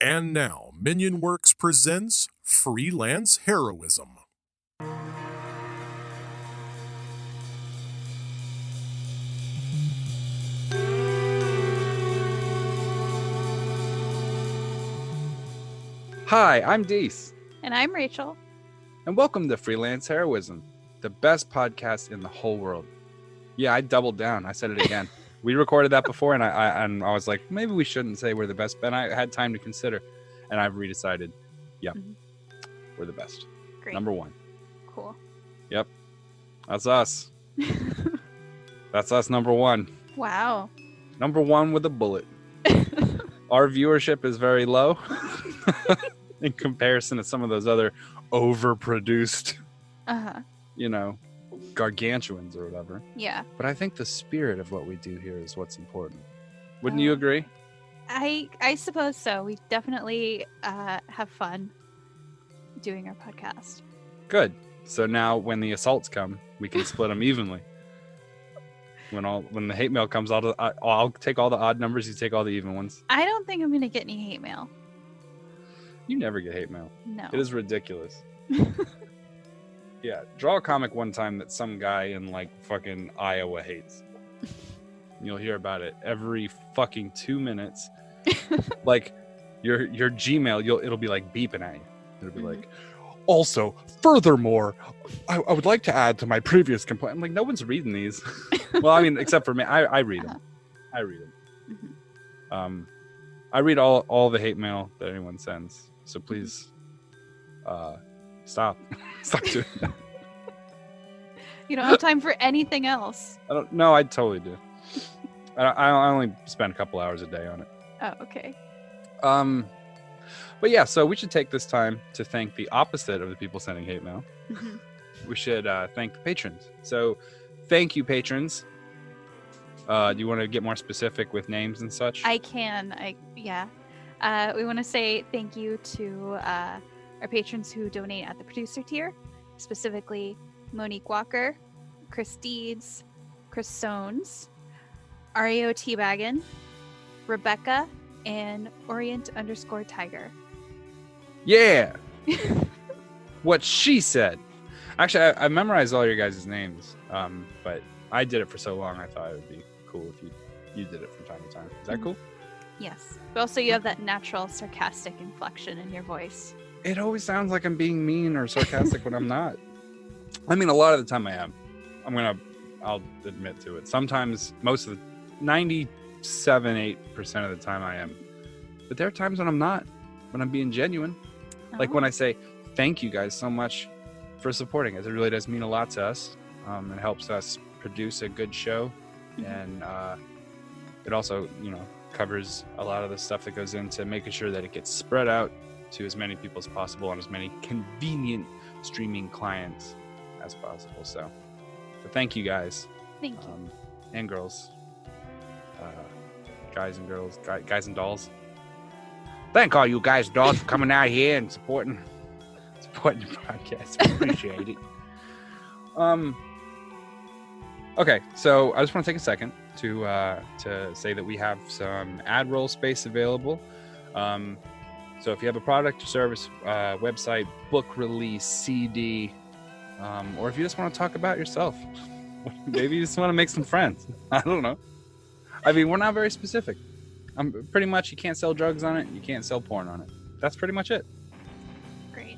And now, Minion Works presents Freelance Heroism. Hi, I'm Deese, And I'm Rachel. and welcome to Freelance Heroism, the best podcast in the whole world. Yeah, I doubled down. I said it again. We recorded that before, and I was like, maybe we shouldn't say we're the best, but I had time to consider, and I've redecided, yep, we're the best. Great. Number one. Cool. Yep, that's us. That's us, number one. Wow. Number one with a bullet. Our viewership is very low in comparison to some of those other overproduced, gargantuans or whatever. Yeah. But I think the spirit of what we do here is what's important. Wouldn't you agree? I suppose so. We definitely have fun doing our podcast. Good. So now when the assaults come, we can split them evenly. When the hate mail comes, I'll take all the odd numbers, you take all the even ones. I don't think I'm going to get any hate mail. You never get hate mail. No. It is ridiculous. Yeah, draw a comic one time that some guy in like fucking Iowa hates. You'll hear about it every fucking 2 minutes. Like your Gmail, it'll be like beeping at you. It'll be like, also, furthermore, I would like to add to my previous complaint. I'm like, no one's reading these. Well, I mean, except for me, I read them. I read them. I read all the hate mail that anyone sends. So please, stop. Stop doing that. You don't have time for anything else. I don't. No, I totally do. I only spend a couple hours a day on it. Oh, okay. But yeah, so we should take this time to thank the opposite of the people sending hate mail. We should thank the patrons. So thank you, patrons. Do you want to get more specific with names and such? I can. We want to say thank you to our patrons who donate at the producer tier, specifically Monique Walker, Chris Deeds, Chris Sones, Ario Teabaggin, Rebecca, and Orient_Tiger. Yeah. What she said. Actually, I memorized all your guys' names, but I did it for so long, I thought it would be cool if you did it from time to time. Is that cool? Yes. But also you have that natural sarcastic inflection in your voice. It always sounds like I'm being mean or sarcastic when I'm not. I mean, a lot of the time I am. I'll admit to it. Sometimes, most of the 97-8% of the time I am. But there are times when I'm not, when I'm being genuine. Like when I say, thank you guys so much for supporting us. It really does mean a lot to us. It helps us produce a good show. And it also, covers a lot of the stuff that goes into making sure that it gets spread out to as many people as possible on as many convenient streaming clients as possible. So thank you guys. Thank you. And girls. Guys and girls. Guys and dolls. Thank all you guys, dolls, for coming out here and supporting the podcast. We appreciate it. Okay, so I just want to take a second to say that we have some ad roll space available. So if you have a product or service, website, book release, CD, or if you just want to talk about yourself, maybe you just want to make some friends. I don't know. I mean, we're not very specific. Pretty much, you can't sell drugs on it. You can't sell porn on it. That's pretty much it. Great.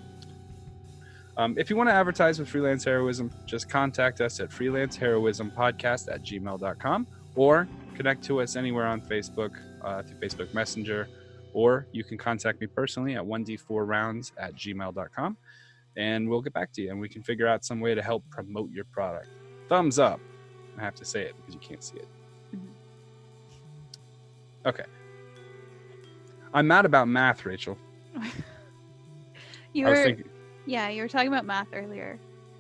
If you want to advertise with Freelance Heroism, just contact us at freelanceheroismpodcast@gmail.com or connect to us anywhere on Facebook through Facebook Messenger, or you can contact me personally at 1d4rounds@gmail.com, and we'll get back to you and we can figure out some way to help promote your product. Thumbs up. I have to say it because you can't see it. Okay. I'm mad about math, Rachel. You were talking about math earlier.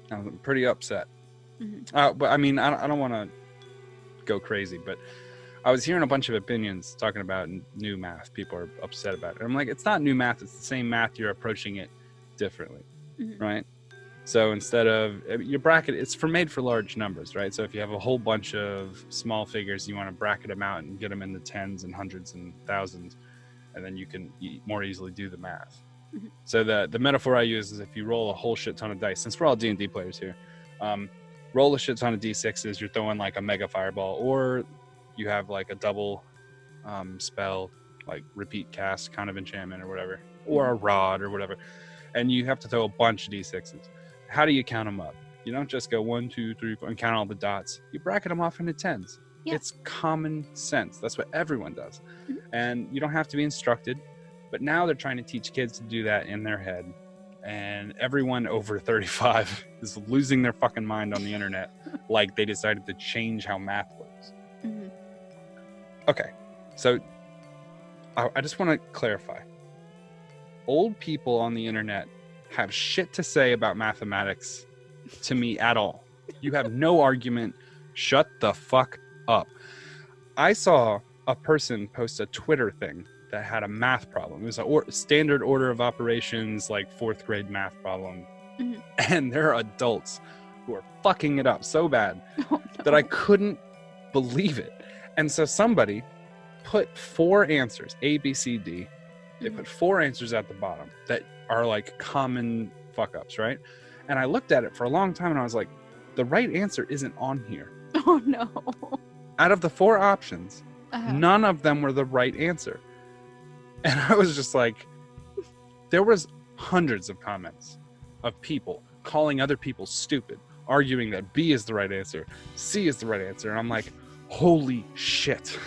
I'm pretty upset. But I mean, I don't want to go crazy, but I was hearing a bunch of opinions talking about new math. People are upset about it. I'm like, it's not new math. It's the same math. You're approaching it differently, right? So instead of your bracket, it's made for large numbers, right? So if you have a whole bunch of small figures, you want to bracket them out and get them in the tens and hundreds and thousands. and then you can more easily do the math. Mhm. So the metaphor I use is if you roll a whole shit ton of dice, since we're all D&D players here, roll a shit ton of D6s, you're throwing like a mega fireball, or you have like a double spell, like repeat cast kind of enchantment or whatever, or a rod or whatever, and you have to throw a bunch of D6s. How do you count them up? You don't just go 1, 2, 3, 4 and count all the dots. You bracket them off into tens. Yeah. It's common sense. That's what everyone does. Mhm. And you don't have to be instructed. But now they're trying to teach kids to do that in their head. And everyone over 35 is losing their fucking mind on the internet like they decided to change how math works. Mhm. Okay, so I just want to clarify. Old people on the internet have shit to say about mathematics to me at all. You have no argument. Shut the fuck up. I saw a person post a Twitter thing that had a math problem. It was a standard order of operations, like 4th grade math problem. Mhm. And there are adults who are fucking it up so bad Oh, that I couldn't believe it. And so somebody put 4 answers, A, B, C, D. They put 4 answers at the bottom that are like common fuck ups, right? And I looked at it for a long time and I was like, the right answer isn't on here. Oh no. Out of the 4 options, Uh-huh. none of them were the right answer. And I was just like, there was hundreds of comments of people calling other people stupid, arguing that B is the right answer, C is the right answer. And I'm like, holy shit.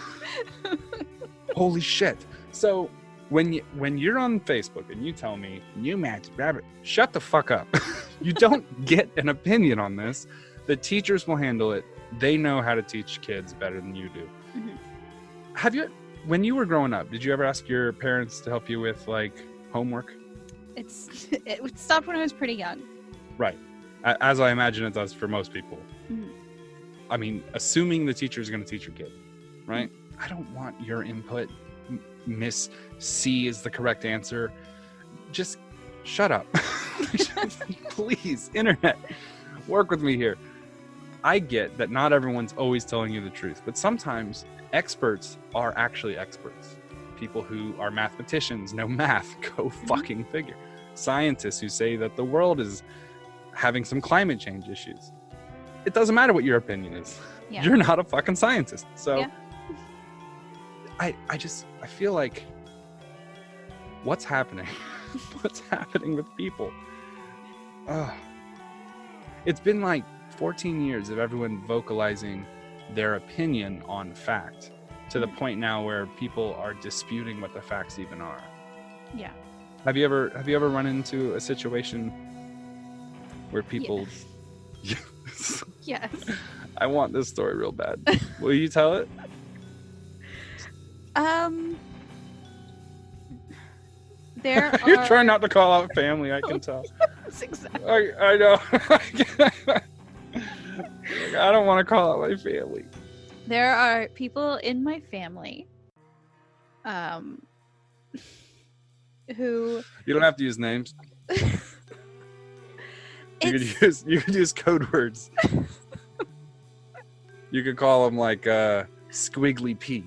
Holy shit. So when you're on Facebook and you tell me you match rabbit, shut the fuck up. You don't get an opinion on this. The teachers will handle it. They know how to teach kids better than you do. Mhm. Have you, when you were growing up, did you ever ask your parents to help you with like homework? It stopped when I was pretty young. Right. As I imagine it does for most people. Mhm. I mean, assuming the teacher is going to teach your kid, right? I don't want your input. Miss C is the correct answer. Just shut up. Please, internet, work with me here. I get that not everyone's always telling you the truth, but sometimes experts are actually experts. People who are mathematicians know math. Go fucking figure. Scientists who say that the world is having some climate change issues. It doesn't matter what your opinion is. Yeah. You're not a fucking scientist. So Yeah. I feel like, what's happening? What's happening with people? It's been like 14 years of everyone vocalizing their opinion on fact, to the point now where people are disputing what the facts even are. Yeah. Have you ever run into a situation where people Yes. I want this story real bad. Will you tell it? There You're are. trying not to call out family, I can tell. Yes, exactly. I know. I don't want to call out my family. There are people in my family, who You don't have to use names. it's You could use code words. You could call them like Squiggly P.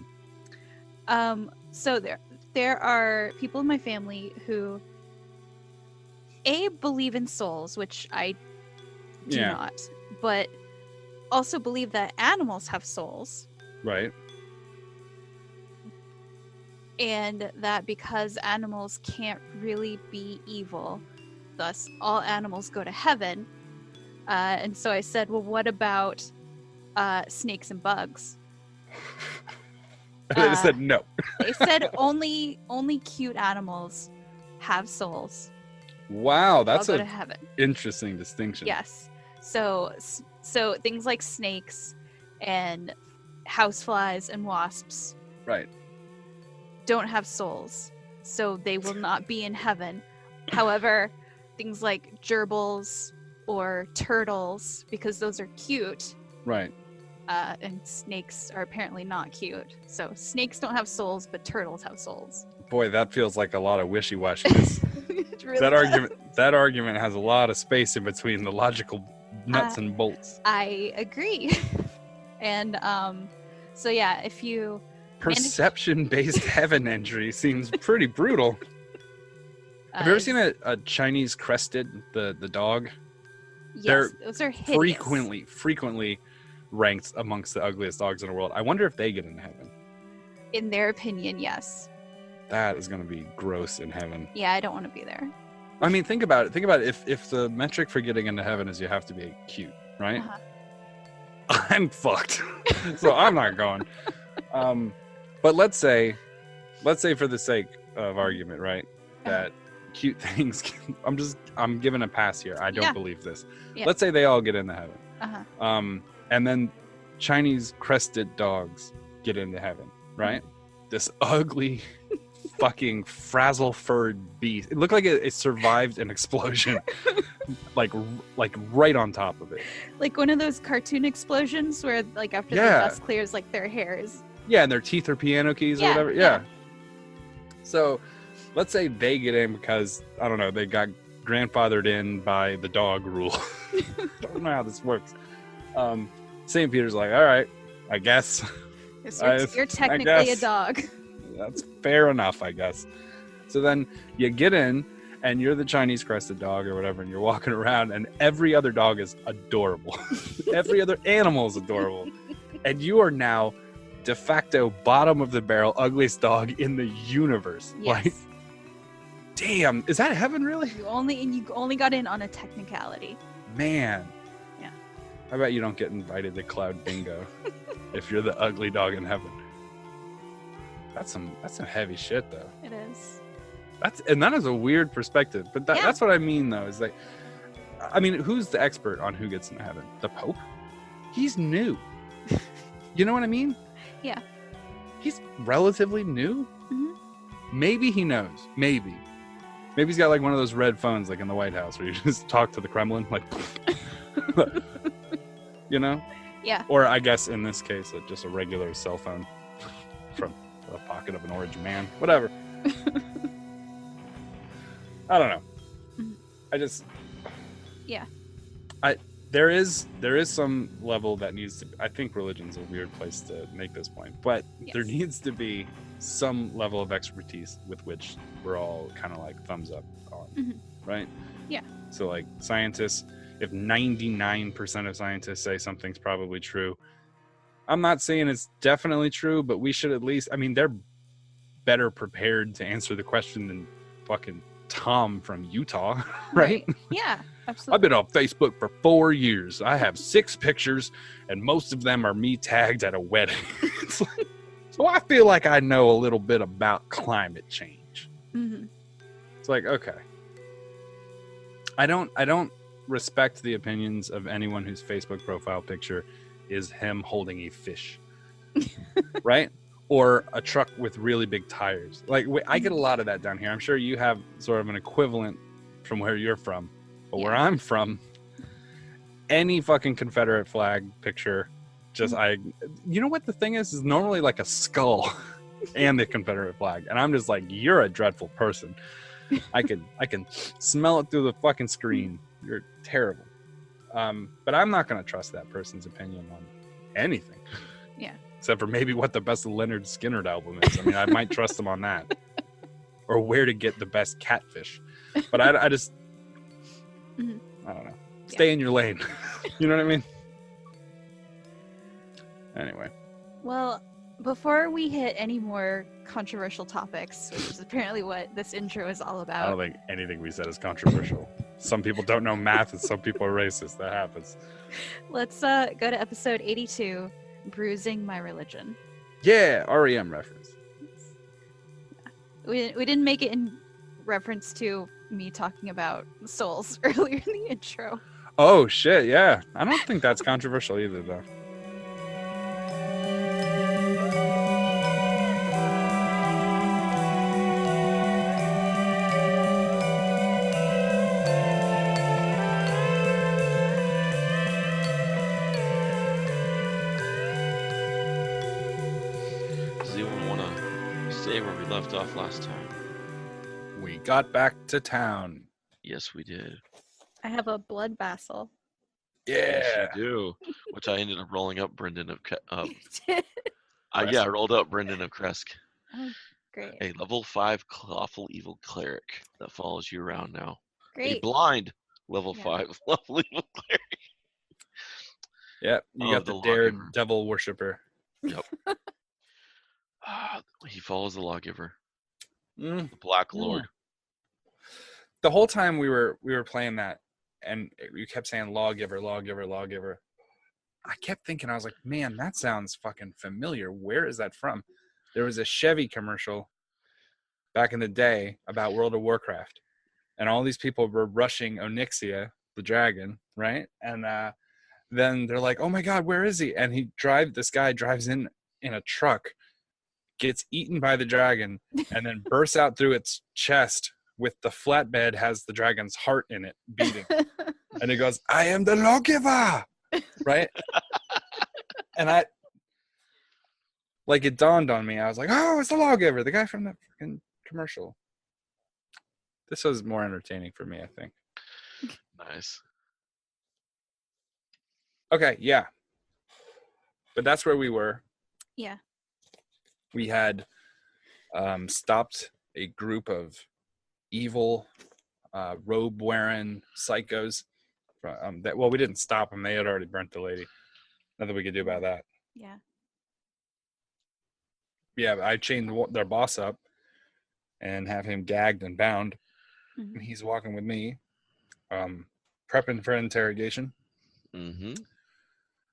so there are people in my family who believe in souls, which I do not, but also believe that animals have souls, Right. and that because animals can't really be evil, thus all animals go to heaven. And so I said, well, what about snakes and bugs? And they said no. They said only cute animals have souls. Wow, that's They'll go to an heaven. interesting distinction. Yes. So things like snakes and houseflies and wasps Right. don't have souls, so they will not be in heaven. However, things like gerbils or turtles, because those are cute, Right. and snakes are apparently not cute. So snakes don't have souls, but turtles have souls. Boy, that feels like a lot of wishy-washiness. It really that does. argument has a lot of space in between the logical nuts and bolts. I agree. And so yeah, if you perception-based heaven entry seems pretty brutal. Have you ever seen a Chinese crested, the dog? Yes, those are hideous. Frequently ranked amongst the ugliest dogs in the world. I wonder if they get into heaven. In their opinion, yes. That is going to be gross in heaven. Yeah, I don't want to be there. I mean, think about it. If the metric for getting into heaven is you have to be cute, right? Uh-huh. I'm fucked. So I'm not going. But let's say for the sake of argument, right, that cute things I'm giving a pass here. I don't believe this. Yeah. Let's say they all get into heaven. Uh-huh. And then Chinese crested dogs get into heaven, right? Mm-hmm. This ugly fucking frazzle-furred beast. It looked like it survived an explosion. like right on top of it. Like one of those cartoon explosions where like after the dust clears, like their hair is. Yeah, and their teeth are piano keys or whatever. Yeah. So let's say they get in because, I don't know, they got grandfathered in by the dog rule. Don't know how this works. St. Peter's like, all right, I guess. You're technically a dog. That's fair enough, I guess. So then you get in, and you're the Chinese crested dog or whatever, and you're walking around, and every other dog is adorable. Every other animal is adorable. And you are now de facto bottom of the barrel ugliest dog in the universe. Yes. Like, damn, is that heaven really? You only got in on a technicality. Man. Yeah. How about you don't get invited to Cloud Bingo if you're the ugly dog in heaven? That's some heavy shit though. It is. That is a weird perspective. But that's what I mean though, is like, I mean, who's the expert on who gets into heaven? The Pope? He's new. You know what I mean? Yeah. He's relatively new. Mm-hmm. Maybe he knows. Maybe he's got like one of those red phones like in the White House where you just talk to the Kremlin, like, you know? Yeah. Or I guess in this case, just a regular cell phone from the pocket of an orange man. Whatever. I don't know. Yeah. There is some level that needs to. I think religion's a weird place to make this point, but there needs to be some level of expertise with which we're all kind of like thumbs up on, right? Yeah. So like scientists, if 99% of scientists say something's probably true, I'm not saying it's definitely true, but we should at least. I mean, they're better prepared to answer the question than fucking Tom from Utah, right? Yeah, absolutely. I've been on Facebook for 4 years. I have 6 pictures, and most of them are me tagged at a wedding. So I feel like I know a little bit about climate change. Mm-hmm. It's like, okay. I don't respect the opinions of anyone whose Facebook profile picture is him holding a fish, right? Or a truck with really big tires. Like, I get a lot of that down here. I'm sure you have sort of an equivalent from where you're from. But where I'm from, any fucking Confederate flag picture, you know what the thing is normally like a skull and the Confederate flag. And I'm just like, you're a dreadful person. I can smell it through the fucking screen. You're terrible. But I'm not going to trust that person's opinion on anything. Yeah. Except for maybe what the best Leonard Skinner album is. I mean, I might trust them on that. Or where to get the best catfish. But I just, I don't know. Stay in your lane. You know what I mean? Anyway. Well, before we hit any more controversial topics, which is apparently what this intro is all about. I don't think anything we said is controversial. Some people don't know math and some people are racist. That happens. Let's go to episode 82. Bruising My Religion. Yeah, REM reference. We didn't make it in reference to me talking about souls earlier in the intro. Oh shit, yeah. I don't think that's controversial either though. Where we left off last time. We got back to town. Yes, we did. I have a blood basil. Yeah, yes, you do. Which I ended up rolling up Brendan up. Yeah, I rolled up Brendan of Kresk, Oh, great. a level 5 lawful evil cleric that follows you around now. A Great. blind level Yeah. 5 lawful evil cleric. Yeah, you got the lawgiver. daredevil worshiper. Yep. He follows the lawgiver, Mm. the Black Lord. The whole time we were playing that, and you kept saying lawgiver, lawgiver, lawgiver. I kept thinking, I was like, man, that sounds fucking familiar. Where is that from? There was a Chevy commercial back in the day about World of Warcraft, and all these people were rushing Onyxia, the dragon, right? And then they're like, oh my God, where is he? And this guy drives in a truck, gets eaten by the dragon, and then bursts out through its chest with the flatbed has the dragon's heart in it beating. And he goes, I am the lawgiver, right? And it dawned on me. I was like, oh, it's the lawgiver, the guy from the freaking commercial. This was more entertaining for me, I think. Nice. Okay, yeah. But that's where we were. Yeah. We had stopped a group of evil robe-wearing psychos. We didn't stop them. They had already burnt the lady. Nothing we could do about that. Yeah. Yeah, I chained their boss up and have him gagged and bound. Mhm. And he's walking with me, prepping for interrogation. Mm-hmm.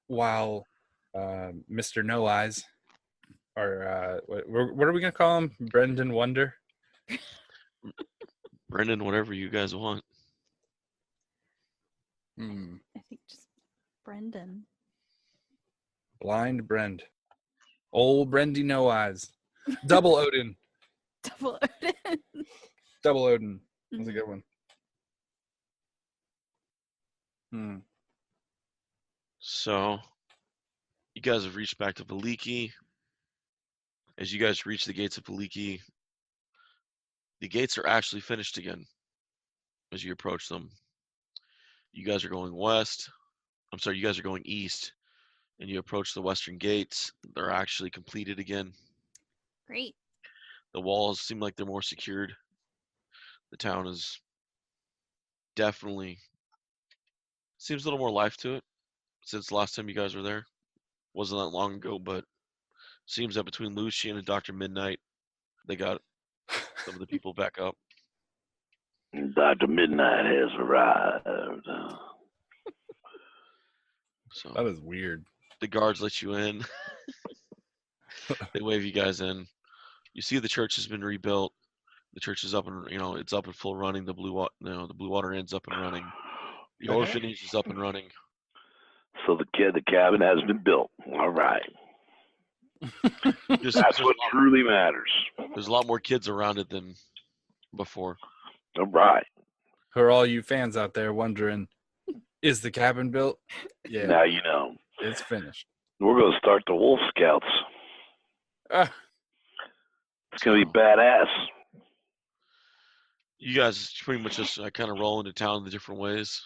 While Mr. No Eyes, or what are we gonna call him? Brendan Wonder. Brendan, whatever you guys want. I think just Brendan. Blind Brend. Old Brendy No Eyes. Double Odin. Double Odin. Double Odin. That's a good one. So, you guys have reached back to Vallaki. As you guys reach the gates of Vallaki, the gates are actually finished again as you approach them. You guys are going west. I'm sorry, you guys are going east, and you approach the western gates. They're actually completed again. Great. The walls seem like they're more secured. The town is definitely seems a little more life to it since the last time you guys were there. Wasn't that long ago, but seems that between Lucian and Dr. Midnight, they got some of the people back up. Dr. Midnight has arrived. So That is weird. the guards let you in. They wave you guys in. You see the church has been rebuilt. The church is up and it's up and full running. The Blue Water Inn's up and running. The orphanage is up and running. So the cabin has been built. All right. That's what truly matters. There's a lot more kids around it than before. All right. For all you fans out there wondering, is the cabin built? Yeah. Now you know. It's finished. We're going to start the Wolf Scouts. Ah. It's going to be badass. You guys pretty much just kind of roll into town the different ways,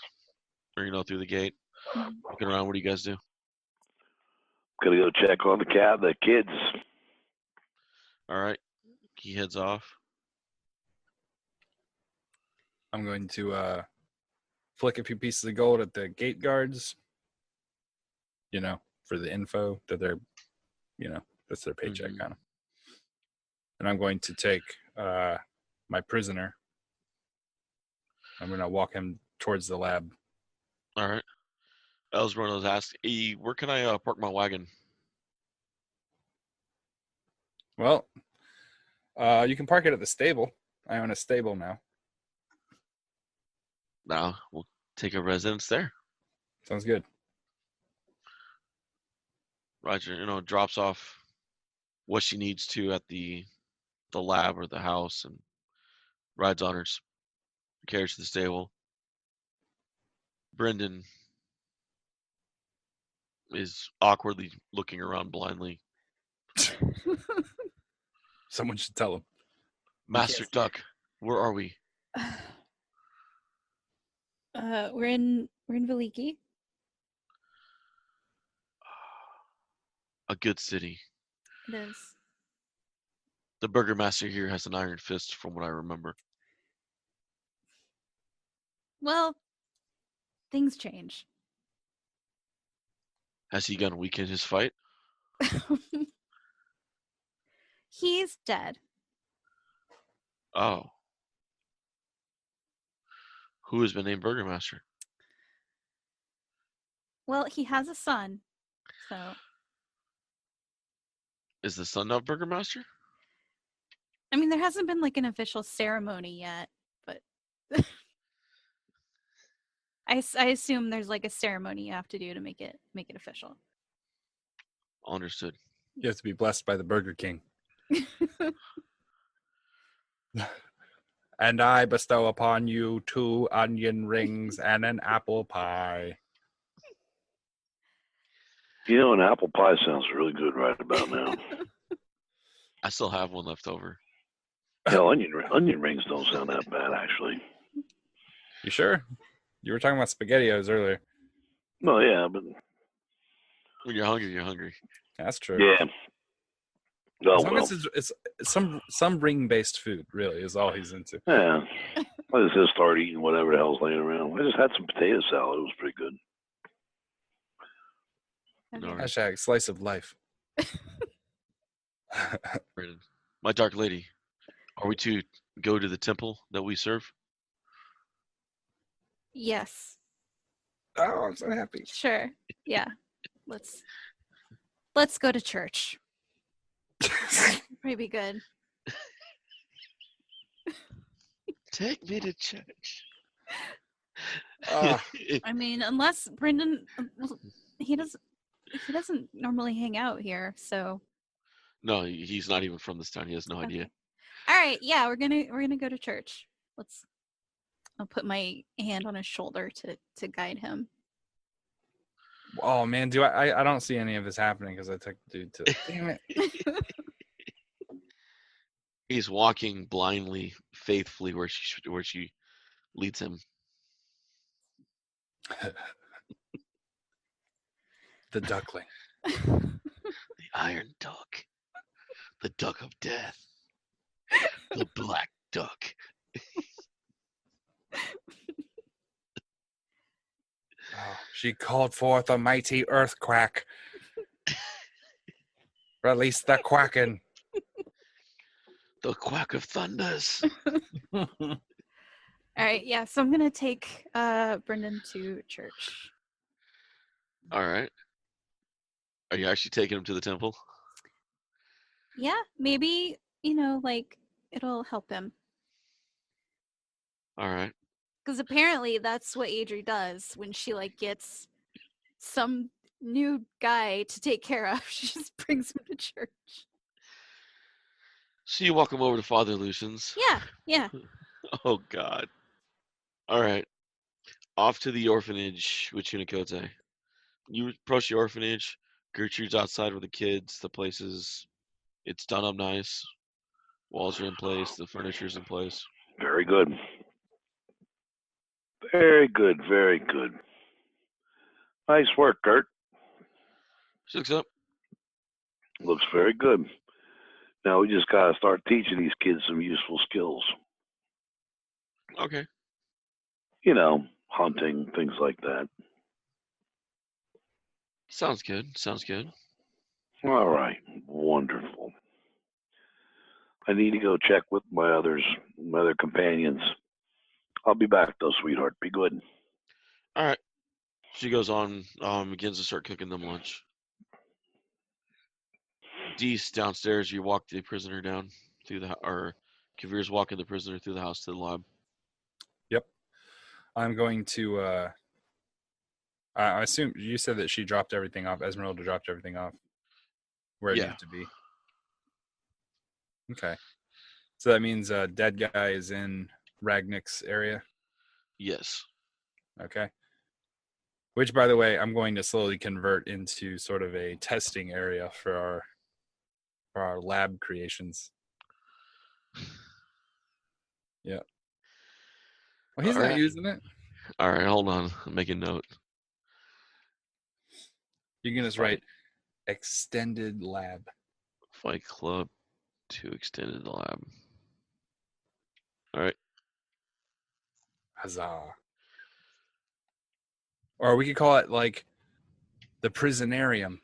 or through the gate, looking around. What do you guys do? Going to go check on the kids. All right, he heads off. I'm going to flick a few pieces of gold at the gate guards, for the info that they're, that's their paycheck kind of. And I'm going to take my prisoner. I'm going to walk him towards the lab. All right. Elsbron asks, hey, where can I park my wagon? Well, you can park it at the stable. I own a stable now. Now we'll take a residence there. Sounds good. Roger, drops off what she needs to at the lab or the house and rides on her carriage to the stable. Brendan is awkwardly looking around blindly. Someone should tell him. Master Duck, where are we? We're in Vallaki. A good city. It is. The burgomaster here has an iron fist, from what I remember. Well, things change. Has he gone weak in his fight? He's dead. Oh. Who has been named burgomaster? Well, he has a son, so Is the son of burgomaster? I mean, there hasn't been like an official ceremony yet, but I assume there's like a ceremony you have to do to make it official. Understood. You have to be blessed by the Burger King. And I bestow upon you 2 onion rings and an apple pie. You know, an apple pie sounds really good right about now. I still have one left over. Hell, onion rings don't sound that bad, actually. You sure? You were talking about SpaghettiOs earlier. No, yeah, but When you're hungry, you're hungry. That's true. yeah. Oh, As long well. as it's some ring-based food, really, is all he's into. Yeah. I just start eating whatever the hell's laying around. I just had some potato salad. It was pretty good. Okay. All right. Hashtag slice of life. Brandon. My dark lady, are we to go to the temple that we serve? Yes, Oh, I'm so happy. sure. Yeah, let's go to church. Maybe good. Take me to church. Ah. I mean, unless Brendan, well, he doesn't normally hang out here, so. No, he's not even from this town. He has no idea. Okay. All right, yeah, we're gonna go to church. I'll put my hand on his shoulder to guide him. Oh man, I don't see any of this happening because I took the dude to. Damn it! He's walking blindly, faithfully where she leads him. The duckling. The iron duck. The duck of death. The black duck. Oh, she called forth a mighty earthquake. Release the quacking. The quack of thunders. All right, yeah, so I'm gonna take Brendan to church. All right. Are you actually taking him to the temple? Yeah, maybe like it'll help him All right. because apparently that's what Adri does when she like gets some new guy to take care of. She just brings him to church. So you walk him over to Father Lucian's. Yeah. Oh, God. All right. Off to the orphanage with Chinakote. You approach the orphanage. Gertrude's outside with the kids. The place it's done up nice. Walls are in place. The furniture's in place. Very good. Very good. Very good. Nice work, Kurt. She looks up. Looks very good. Now we just got to start teaching these kids some useful skills. Okay. You know, hunting, things like that. Sounds good. Sounds good. All right. Wonderful. I need to go check with my other companions. I'll be back though, sweetheart. Be good. All right. She goes on, begins to start cooking them lunch. Dee's downstairs. You walk the prisoner down through or Kavir's walking the prisoner through the house to the lab. Yep. I'm going to. I assume you said that she dropped everything off. Esmeralda dropped everything off where it needed to be. Okay. So that means dead guy is in Ragnick's area. Yes. Okay. Which, by the way, I'm going to slowly convert into sort of a testing area for our lab creations. Yeah. Well, he's not using it. All right, hold on. I'm making note. You can just write extended lab. Fight Club to extended the lab. All right. Huzzah. Or we could call it like the Prisonarium,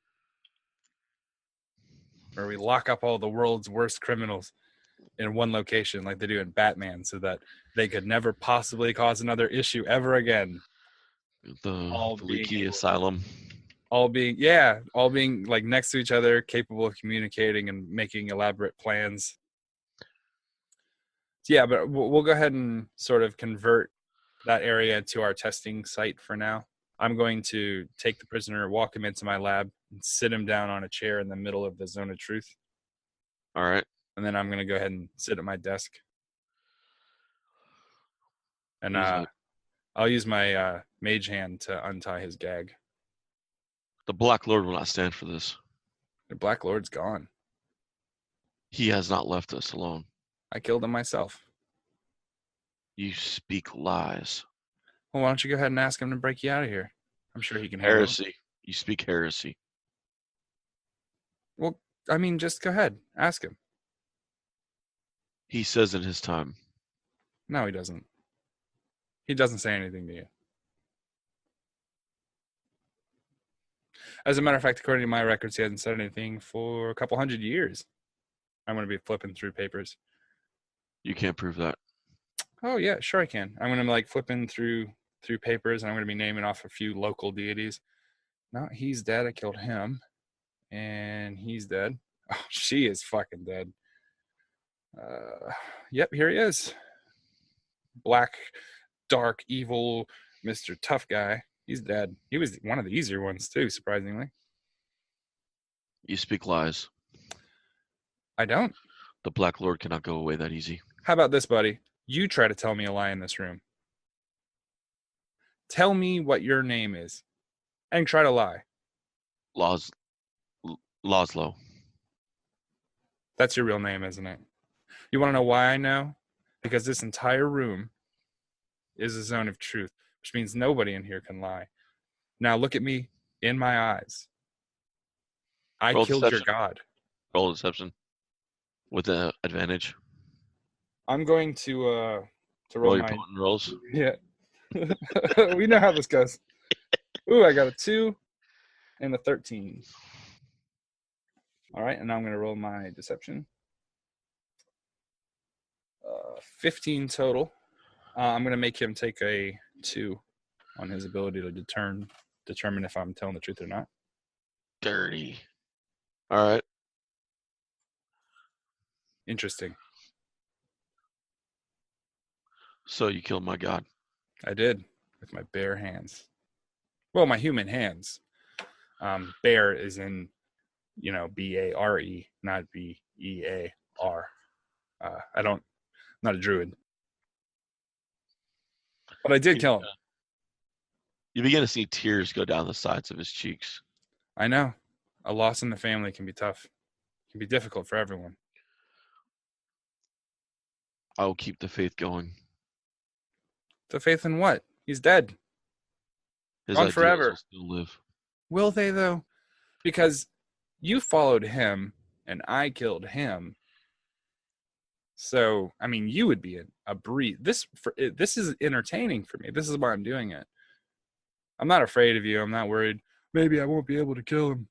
where we lock up all the world's worst criminals in one location like they do in Batman so that they could never possibly cause another issue ever again. The All being Vallaki able- Asylum. all being like next to each other, capable of communicating and making elaborate plans. So yeah, but we'll go ahead and sort of convert that area to our testing site for now. I'm going to take the prisoner, walk him into my lab, and sit him down on a chair in the middle of the zone of truth. All right. And then I'm going to go ahead and sit at my desk. And He's like, I'll use my mage hand to untie his gag. the Black Lord will not stand for this. The Black Lord's gone. He has not left us alone. I killed him myself. You speak lies. Well, why don't you go ahead and ask him to break you out of here? I'm sure he can handle it. Heresy. You speak heresy. Well, I mean, just go ahead. Ask him. He says in his time. No, he doesn't. He doesn't say anything to you. As a matter of fact, according to my records, he hasn't said anything for a couple 100 years. I'm going to be flipping through papers. You can't prove that. Oh, yeah, sure I can. I'm going to like flipping through papers, and I'm going to be naming off a few local deities. No, he's dead. I killed him. And he's dead. Oh, she is fucking dead. Yep, here he is. Black, dark, evil Mr. Tough Guy. He's dead. He was one of the easier ones, too, surprisingly. You speak lies. I don't. The Black Lord cannot go away that easy. How about this, buddy? You try to tell me a lie in this room. Tell me what your name is. And try to lie. Laszlo. That's your real name, isn't it? You want to know why I know? Because this entire room is a zone of truth, which means nobody in here can lie. Now look at me in my eyes. I Roll killed your deception. god. Roll deception. With the advantage. I'm going to roll Roll your my potent rolls. yeah. We know how this goes. Ooh, I got a 2 and a 13. All right, and now I'm going to roll my deception. 15 total. I'm going to make him take a 2 on his ability to determine if I'm telling the truth or not. Dirty. All right. Interesting. So you killed my god. I did with my bare hands. Well, my human hands. Bear is in, B-A-R-E, not B-E-A-R. I'm not a druid. But I did kill him. You begin to see tears go down the sides of his cheeks. I know. A loss in the family can be tough. It can be difficult for everyone. I will keep the faith going. The faith in what? He's dead. His Gone ideals forever. will still live. Will they, though? Because you followed him and I killed him. So, I mean, you would be a breeze. This is entertaining for me. This is why I'm doing it. I'm not afraid of you. I'm not worried. Maybe I won't be able to kill him.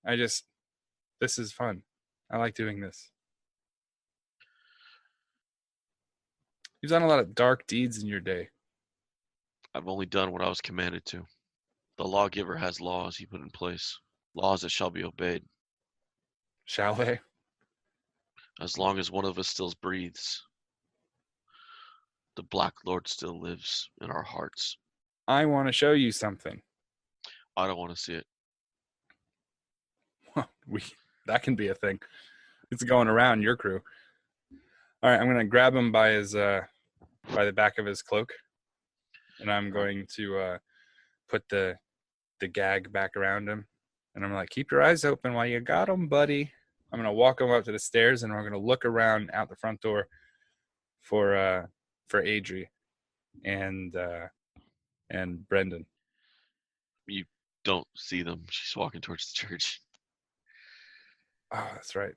This is fun. I like doing this. You've done a lot of dark deeds in your day. I've only done what I was commanded to. The lawgiver has laws he put in place. Laws that shall be obeyed. Shall they? As long as one of us still breathes, the Black Lord still lives in our hearts. I want to show you something. I don't want to see it. That can be a thing. It's going around your crew. All right, I'm going to grab him by the back of his cloak, and I'm going to put the gag back around him, and I'm like, keep your eyes open while you got him, buddy. I'm going to walk him up to the stairs, and we're going to look around out the front door for Adri and Brendan. You don't see them. She's walking towards the church. Oh, that's right.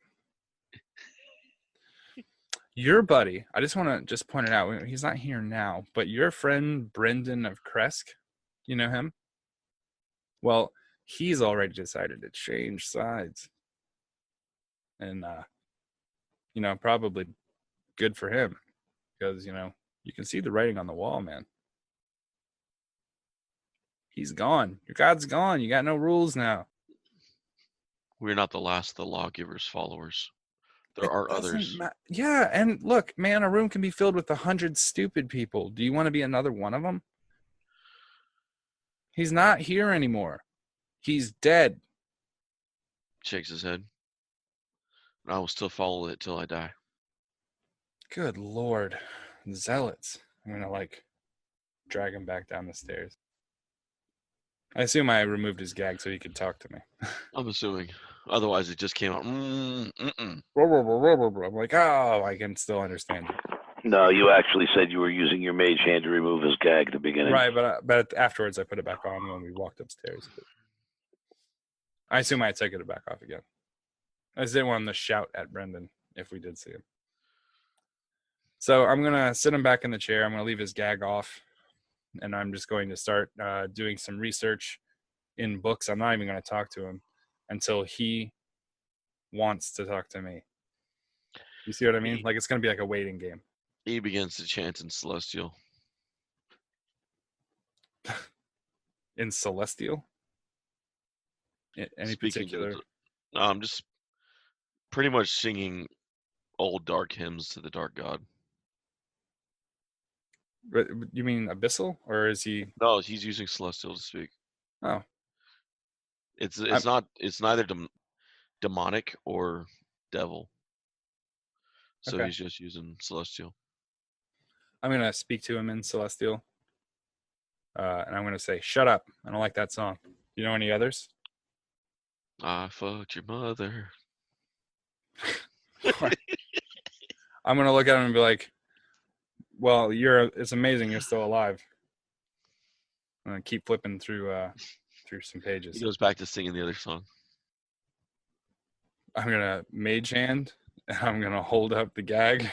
Your buddy, I just want to just point it out. He's not here now, but your friend Brendan of Kresk, you know him? Well, he's already decided to change sides. And, probably good for him because, you can see the writing on the wall, man. He's gone. Your god's gone. You got no rules now. We're not the last of the lawgiver's followers. There are others. Yeah, and look, man, a room can be filled with 100 stupid people. Do you want to be another one of them? He's not here anymore. He's dead. Shakes his head. And I will still follow it till I die. Good Lord. Zealots. I'm going to, drag him back down the stairs. I assume I removed his gag so he could talk to me. I'm assuming. Otherwise, it just came out. I'm like, oh, I can still understand you. No, you actually said you were using your mage hand to remove his gag at the beginning. Right, but afterwards I put it back on when we walked upstairs. But I assume I took it back off again. I just didn't want him to shout at Brendan if we did see him. So I'm going to sit him back in the chair. I'm going to leave his gag off. And I'm just going to start doing some research in books. I'm not even going to talk to him until he wants to talk to me. You see what I mean? It's going to be like a waiting game. He begins to chant in Celestial. In Celestial? Any Speaking particular? I'm just pretty much singing old dark hymns to the dark god. You mean Abyssal, or is he? No, he's using Celestial to speak. Oh, It's neither demonic or devil. So Okay. he's just using Celestial. I'm gonna speak to him in Celestial, and I'm gonna say, "Shut up! I don't like that song." You know any others? I fucked your mother. I'm gonna look at him and be like, "Well, it's amazing you're still alive." I'm gonna keep flipping through some pages. He goes back to singing the other song. I'm gonna mage hand, and I'm gonna hold up the gag,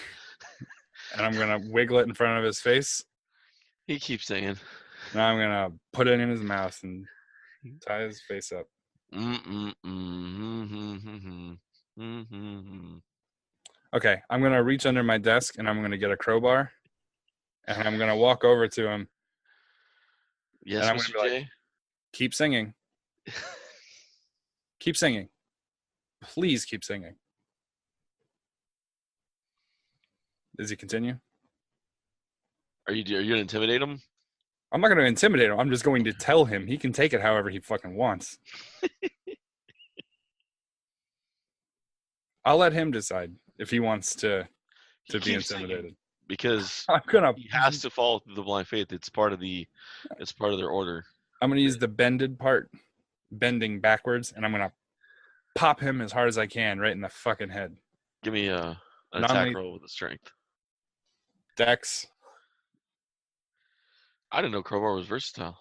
and I'm gonna wiggle it in front of his face. He keeps singing. And I'm gonna put it in his mouth and tie his face up. Okay, I'm gonna reach under my desk and I'm gonna get a crowbar, and I'm gonna walk over to him. Yes, and I'm Mr. gonna be J. like, keep singing. Keep singing. Please keep singing. Does he continue? Are you gonna intimidate him? I'm not gonna intimidate him. I'm just going to tell him he can take it however he fucking wants. I'll let him decide if he wants to be intimidated. Because he has to follow through the blind faith. It's part of their order. I'm gonna use the bended part, bending backwards, and I'm gonna pop him as hard as I can right in the fucking head. Give me an attack roll with the strength. Dex. I didn't know Crowbar was versatile.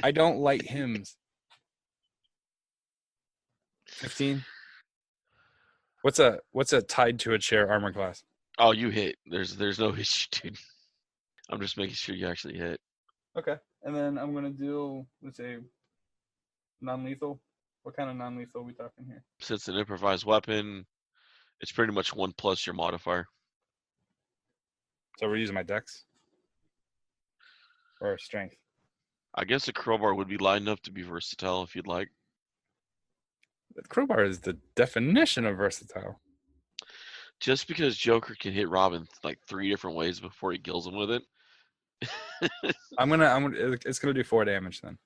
I don't light hymns. 15. What's a tied to a chair armor class? Oh, you hit. There's no issue, dude. I'm just making sure you actually hit. Okay. And then I'm gonna do, let's say, non-lethal. What kind of non-lethal are we talking here? Since it's an improvised weapon, it's pretty much 1 plus your modifier. So we're using my dex? Or strength? I guess a crowbar would be light enough to be versatile if you'd like. The crowbar is the definition of versatile. Just because Joker can hit Robin 3 different ways before he kills him with it. It's gonna do 4 damage then.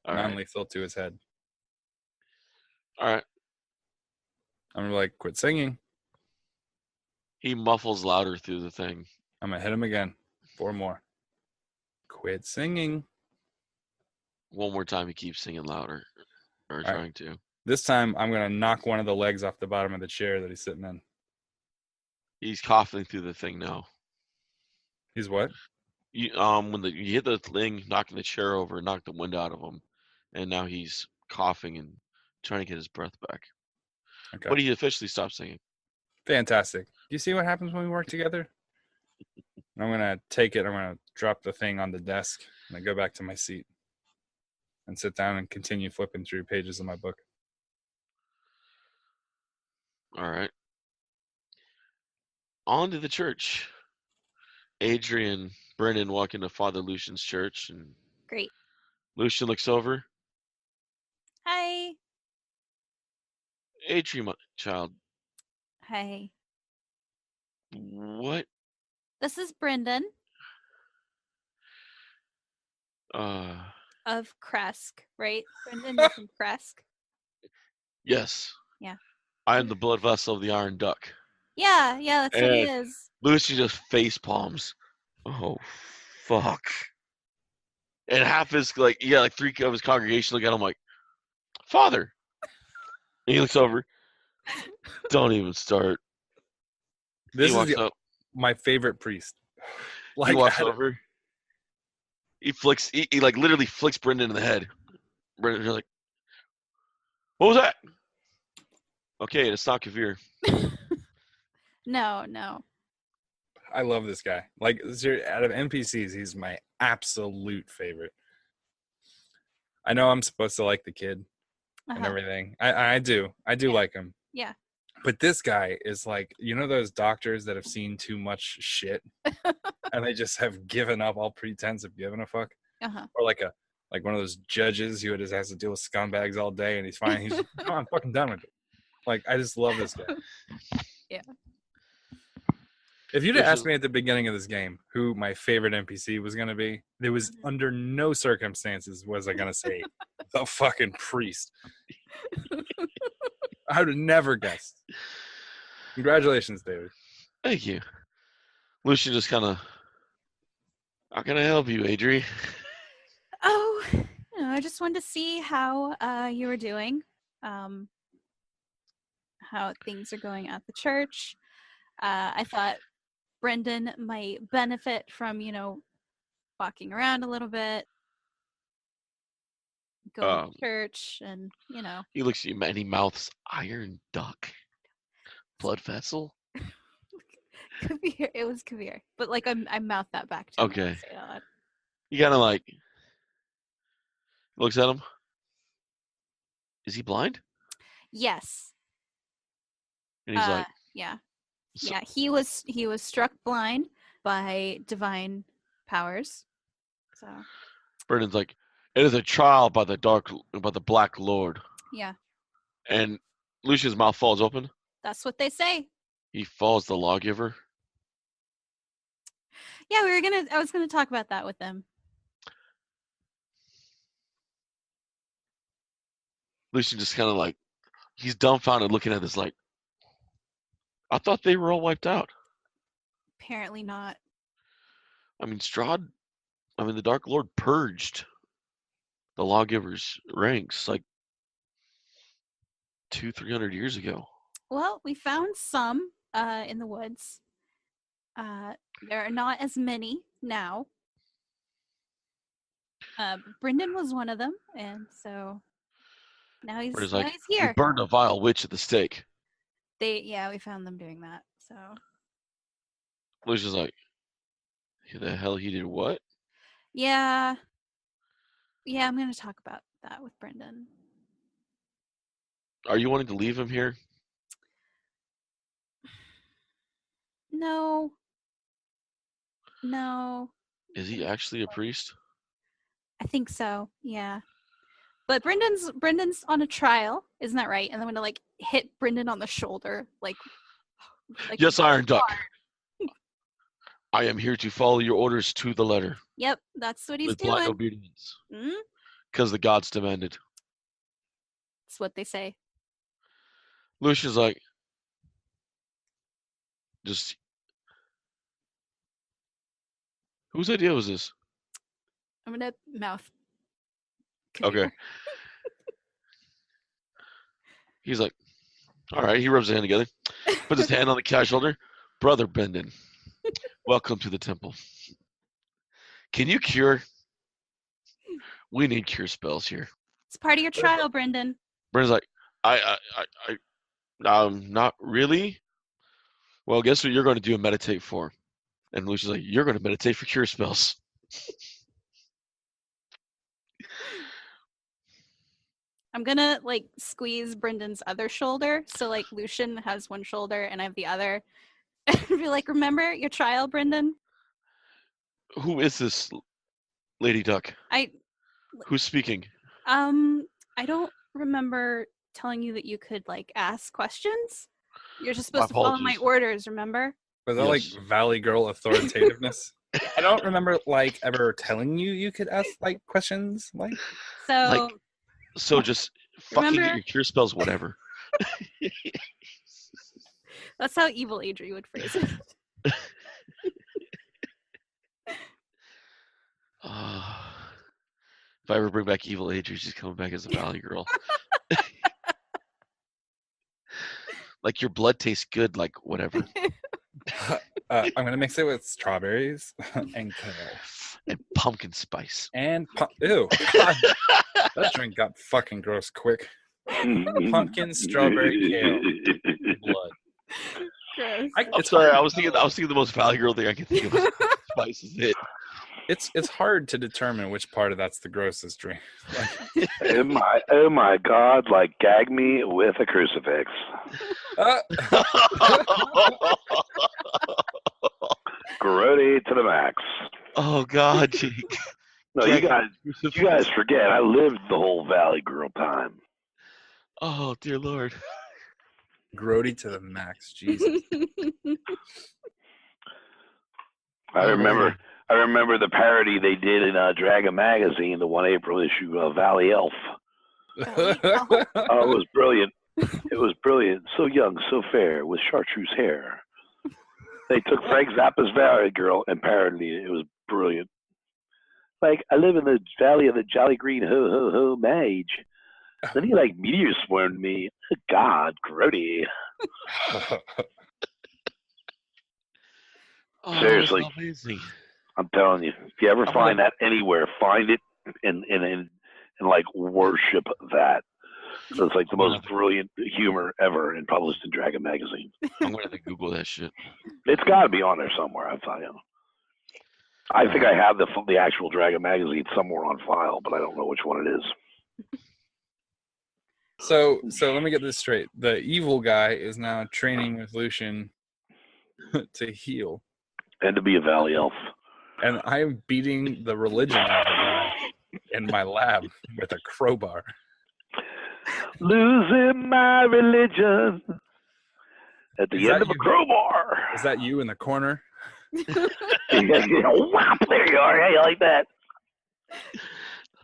All non-lethal to his head. All right. I'm gonna quit singing. He muffles louder through the thing. I'm gonna hit him again. 4 more. Quit singing. 1 more time, he keeps singing louder, or trying to. This time, I'm gonna knock one of the legs off the bottom of the chair that he's sitting in. He's coughing through the thing now. He's what? You you hit the thing, knocking the chair over, knocked the wind out of him, and now he's coughing and trying to get his breath back. Okay. But he officially stopped singing. Fantastic. Do you see what happens when we work together? I'm going to take it. I'm going to drop the thing on the desk and then go back to my seat and sit down and continue flipping through pages of my book. All right. On to the church. Adrian, Brennan walk into Father Lucian's church, and Great. Lucian looks over. Hi. Adrian, my child, Hi. what? This is Brendan Uh, of Kresk, right? Brendan, you're from Kresk. yes. Yeah. I am the blood vessel of the Iron Duck. Yeah, that's what he And is. Lucian just face palms. Oh, fuck. And half his, like 3 of his congregation look at him like, Father. And he looks over. Don't even start. This He is walks up. my favorite priest. He walks over. He like literally flicks Brendan in the head. Brendan's like, what was that? Okay, it's not Kavir. No. I love this guy. Like, out of NPCs, he's my absolute favorite. I know I'm supposed to like the kid and everything. I do like him. Yeah. But this guy is like, you know those doctors that have seen too much shit and they just have given up all pretense of giving a fuck? Or like one of those judges who just has to deal with scumbags all day and he's fine. He's no, I'm fucking done with it. Like, I just love this guy. Yeah. If you'd have asked me at the beginning of this game who my favorite NPC was going to be, there was under no circumstances was I going to say the fucking priest. I would have never guessed. Congratulations, David. Thank you. Lucian just kind of, how can I help you, Adri? Oh, I just wanted to see how you were doing, how things are going at the church. I thought Brendan might benefit from, walking around a little bit, going to church, and, He looks at you and he mouths, Iron Duck. Blood vessel? Kavir. It was Kavir. But, like, I mouthed that back to him. Okay. Say that. He kind of like, looks at him. Is he blind? Yes. And he's like, yeah. So- Yeah, he was struck blind by divine powers. So Brendan's like, it is a trial by the Black Lord. yeah, And Lucian's mouth falls open. that's what they say. He falls the lawgiver. Yeah, I was gonna talk about that with them. Lucian just kind of like, he's dumbfounded looking at this like, I thought they were all wiped out. Apparently not. I mean, the Dark Lord purged the lawgiver's ranks like 200-300 years ago. Well, we found some in the woods. There are not as many now. Brendan was one of them, and so now he's like, he's here. We burned a vile witch at the stake. We found them doing that. So Lucian's like, who the hell he did what? yeah, I'm gonna talk about that with Brendan. Are you wanting to leave him here? No. Is he actually a priest? I think so. Yeah. But Brendan's on a trial, isn't that right? And I'm gonna like hit Brendan on the shoulder, like yes, Iron Duck. I am here to follow your orders to the letter. Yep, that's what he's with doing. blind obedience. Mm-hmm. Because the gods demanded. That's what they say. Lucian's like, just, whose idea was this? I'm gonna mouth. Okay. He's like, all right. He rubs his hand together, puts his hand on the cat's shoulder. Brother Brendan, welcome to the temple. Can you cure? We need cure spells here. It's part of your trial, Brendan. Brendan's like, Not really. Well, guess what you're going to do and meditate for? And Lucian's like, you're going to meditate for cure spells. I'm gonna like squeeze Brendan's other shoulder, so like Lucian has one shoulder and I have the other. And be like, remember your trial, Brendan? Who is this Lady Duck? Who's speaking? I don't remember telling you that you could like ask questions. You're just supposed to follow my apologies. orders, remember? Was that like Yes. Valley Girl authoritativeness? I don't remember like ever telling you could ask like questions like. So So just fucking get Remember- your cure spells, whatever. that's how evil Adri would phrase it. If I ever bring back evil Adri, she's coming back as a Valley Girl. Like your blood tastes good, like whatever. I'm gonna mix it with strawberries and kale And pumpkin spice. and ew. God, that drink got fucking gross quick. Pumpkin, strawberry, kale, blood. Gross. I'm sorry, I was thinking the most Valley Girl thing I can think of. Spice is it. It's hard to determine which part of that's the grossest drink. Like, Oh my God! Like gag me with a crucifix. Grody to the max. Oh God, Jake. No, you guys forget. I lived the whole Valley Girl time. Oh dear Lord. grody to the max. Jesus. I remember the parody they did in Dragon Magazine, the 1 April issue of Valley Elf. Oh, it was brilliant. It was brilliant. So young, so fair, with chartreuse hair. They took Frank Zappa's Valley Girl and parodied it. It was brilliant. Like, I live in the valley of the Jolly Green Ho Ho Ho Mage. Then he like meteor swarmed me. God, grody. Oh, Seriously. that's amazing. I'm telling you, if you ever find that anywhere, find it and like worship that. So it's like the most brilliant humor ever and published in Dragon Magazine. I'm gonna have to Google that shit. It's got to be on there somewhere. I'll tell you. I think I have the actual Dragon Magazine somewhere on file, but I don't know which one it is. So let me get this straight. The evil guy is now training with Lucian to heal. And to be a Valley Elf. And I'm beating the religion out of the guy in my lab with a crowbar. Losing my religion at the end of a crowbar. Is that you in the corner? Wow, there you are. How you like that?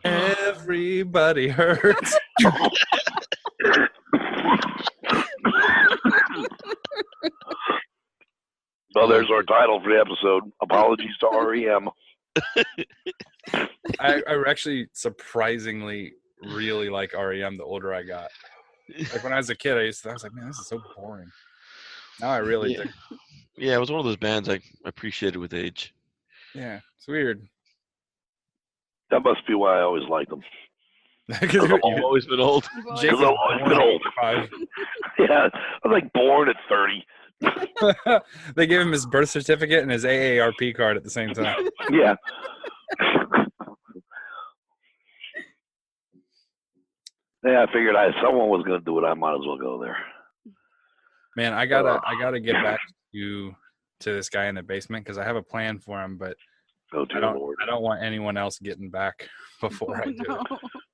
Everybody hurts. Well, there's our title for the episode. Apologies to REM. I actually surprisingly really like REM the older I got. Like when I was a kid, I was like, man, this is so boring. Now I really do. Yeah, it was one of those bands I appreciated with age. Yeah, it's weird. That must be why I always liked them. Because You've always been old. Jake Because I've always been old. 5. Yeah, I was like born at 30. They gave him his birth certificate and his AARP card at the same time. Yeah. Yeah, I figured if someone was going to do it, I might as well go there. Man, I gotta get back to this guy in the basement because I have a plan for him, but Oh, dear Lord. I don't want anyone else getting back before I do no. it.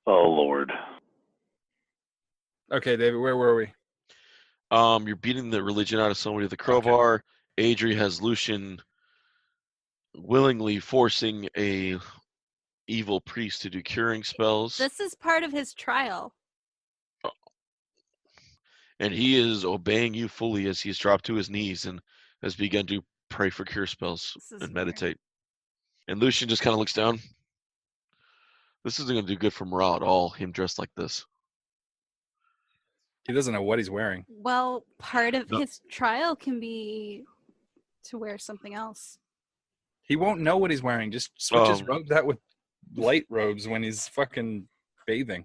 Oh, Lord. Okay, David, where were we? You're beating the religion out of somebody with a crowbar. Adri has Lucian willingly forcing a evil priest to do curing spells. This is part of his trial. And he is obeying you fully as he's dropped to his knees and has begun to pray for cure spells and meditate. And Lucian just kind of looks down. This isn't going to do good for morale at all, him dressed like this. He doesn't know what he's wearing. Well, part of his trial can be to wear something else. He won't know what he's wearing. Just switch his robes out with light robes when he's fucking bathing.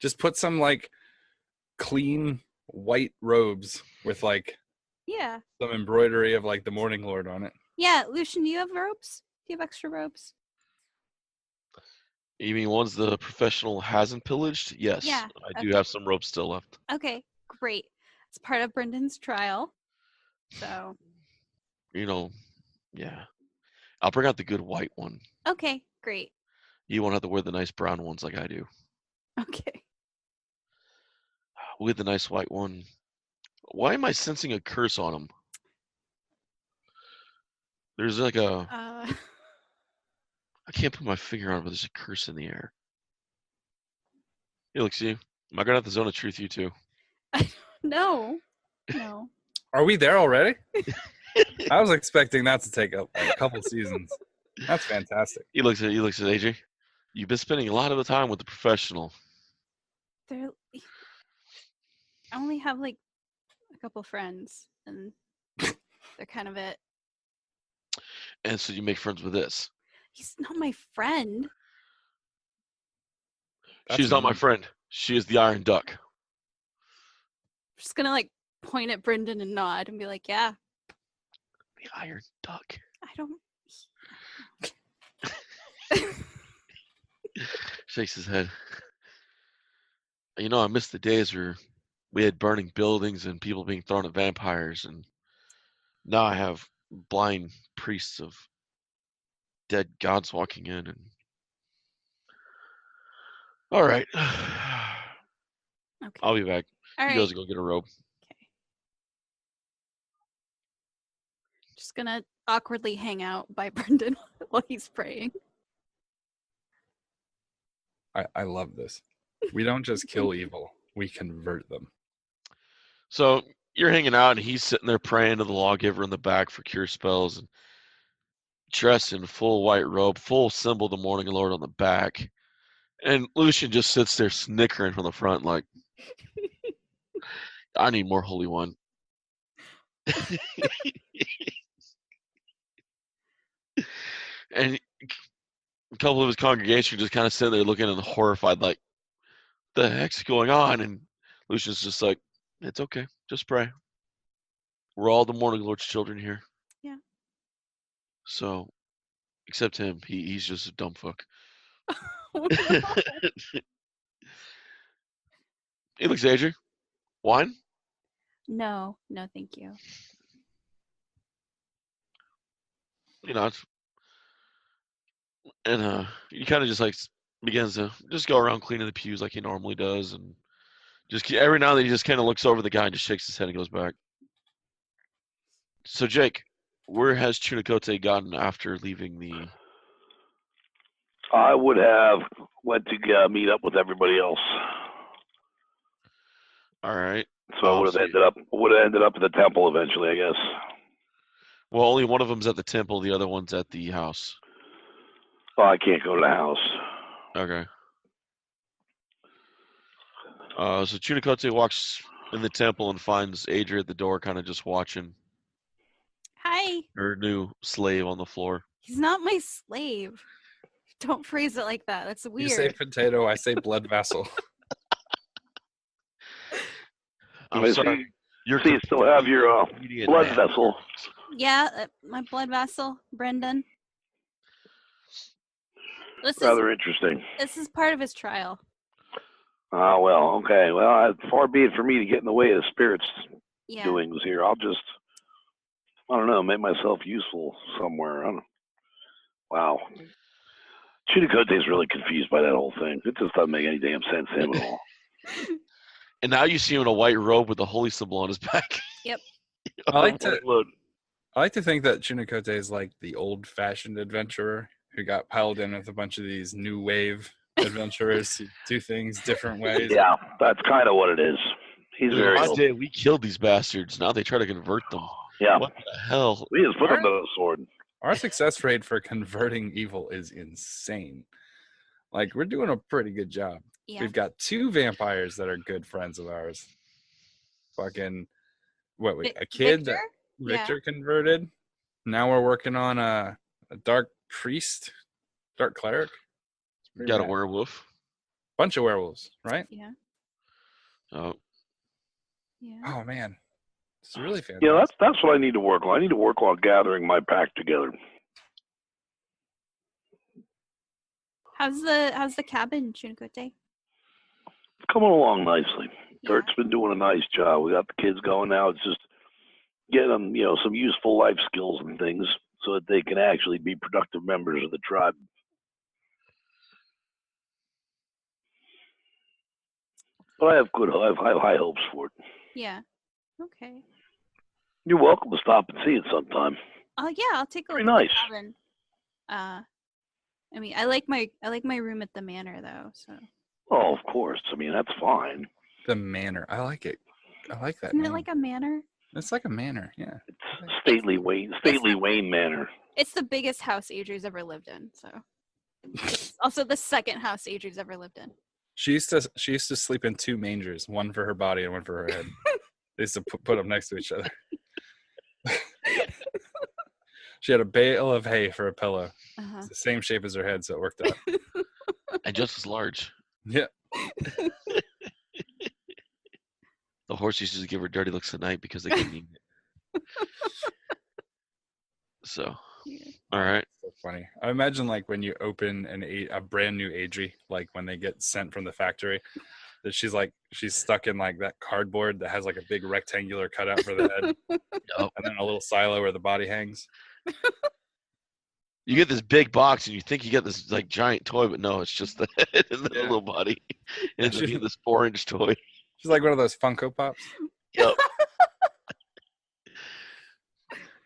Just put some like clean white robes with like Yeah. some embroidery of like the Morning Lord on it. Yeah, Lucian, do you have robes? Do you have extra robes? You mean ones the professional hasn't pillaged? Yes, Yeah, I do okay. have some ropes still left. Okay, great. It's part of Brendan's trial. So, You know, yeah. I'll bring out the good white one. okay, great. You won't have to wear the nice brown ones like I do. Okay. With the nice white one. Why am I sensing a curse on him? There's like a. I can't put my finger on it, but there's a curse in the air. Hey, look, see? Am I gonna have to zone of truth you too? No. Are we there already? I was expecting that to take a couple seasons. That's fantastic. He looks at AJ. You've been spending a lot of the time with the professional. I only have like a couple friends, and they're kind of it. And so you make friends with this. He's not my friend. She's not my friend. She is the Iron Duck. I'm just gonna like point at Brendan and nod and be like, yeah. The Iron Duck. I don't. Shakes his head. You know, I miss the days where we had burning buildings and people being thrown at vampires, and now I have blind priests of dead gods walking in. And all right, Okay. I'll be back. All You right. guys go get a robe. Okay. Just gonna awkwardly hang out by Brendan while he's praying. I love this. We don't just kill evil, we convert them. So you're hanging out, and he's sitting there praying to the lawgiver in the back for cure spells, and dressed in full white robe, full symbol of the Morning Lord on the back. And Lucian just sits there snickering from the front, like, I need more holy wine. And a couple of his congregation just kind of sitting there looking and horrified, like, the heck's going on? And Lucian's just like, it's okay, just pray. We're all the Morning Lord's children here. Yeah. So, except him, he's just a dumb fuck. Oh, no. He looks Adrian. Wine? No, thank you. You know, and he kind of just like begins to just go around cleaning the pews like he normally does, and just every now and then he just kind of looks over the guy and just shakes his head and goes back. So Jake, where has Chunicote gotten after leaving the? I would have went to meet up with everybody else. All right. So I would have ended up at the temple eventually, I guess. Well, only one of them's at the temple, the other one's at the house. Oh, I can't go to the house. Okay. So Chunicote walks in the temple and finds Adria at the door, kind of just watching Hi. her new slave on the floor. He's not my slave. Don't phrase it like that. That's weird. You say potato, I say blood vessel. I'm sorry. You still have your blood vessel. Yeah, my blood vessel, Brendan. Rather interesting. This is part of his trial. Ah, well, okay. Well, far be it for me to get in the way of the spirit's Yeah. doings here. I'll just, I don't know, make myself useful somewhere. I don't know. Wow. Chunicote's really confused by that whole thing. It just doesn't make any damn sense to him at all. And now you see him in a white robe with the holy symbol on his back. Yep. I like to think that Chunicote is like the old-fashioned adventurer who got piled in with a bunch of these new wave adventurers who do things different ways. Yeah, that's kind of what it is. He's very One day we killed these bastards. Now they try to convert them. Yeah. What the hell? We just put them to the sword. Our success rate for converting evil is insane. Like, we're doing a pretty good job. Yeah. We've got 2 vampires that are good friends of ours. Fucking, a kid that Victor converted. Now we're working on a dark priest, dark cleric. Got a werewolf. Bunch of werewolves, right? Yeah. Oh, Yeah. Oh man, it's really fantastic. Yeah, that's what I need to work on. I need to work on gathering my pack together. How's the cabin, Chunkote? It's coming along nicely. Yeah. Kurt's been doing a nice job. We got the kids going now. It's just getting them, some useful life skills and things so that they can actually be productive members of the tribe. But I have high hopes for it. Yeah. Okay. You're welcome to stop and see it sometime. Oh yeah, I'll take a look Very at nice. the cabin. I mean, I like my room at the manor though. So. Oh, of course. I mean, that's fine. The manor, I like it. I like that. Isn't name. it like a manor? It's like a manor, yeah. It's stately Wayne Manor. It's the biggest house Adri's ever lived in. So. It's also the second house Adri's ever lived in. She used to sleep in 2 mangers, one for her body and one for her head. They used to put them next to each other. She had a bale of hay for a pillow. Uh-huh. It's the same shape as her head, so it worked out. and just as large. Yeah. The horse used to give her dirty looks at night because they couldn't eat it. So, Yeah. all right. So funny. I imagine like when you open a brand new Adri, like when they get sent from the factory, that she's stuck in like that cardboard that has like a big rectangular cutout for the head, Yep. and then a little silo where the body hangs. You get this big box and you think you get this like giant toy, but no, it's just the head and the Yeah. little body. And it's she- this 4-inch toy. She's like one of those Funko Pops. Yep.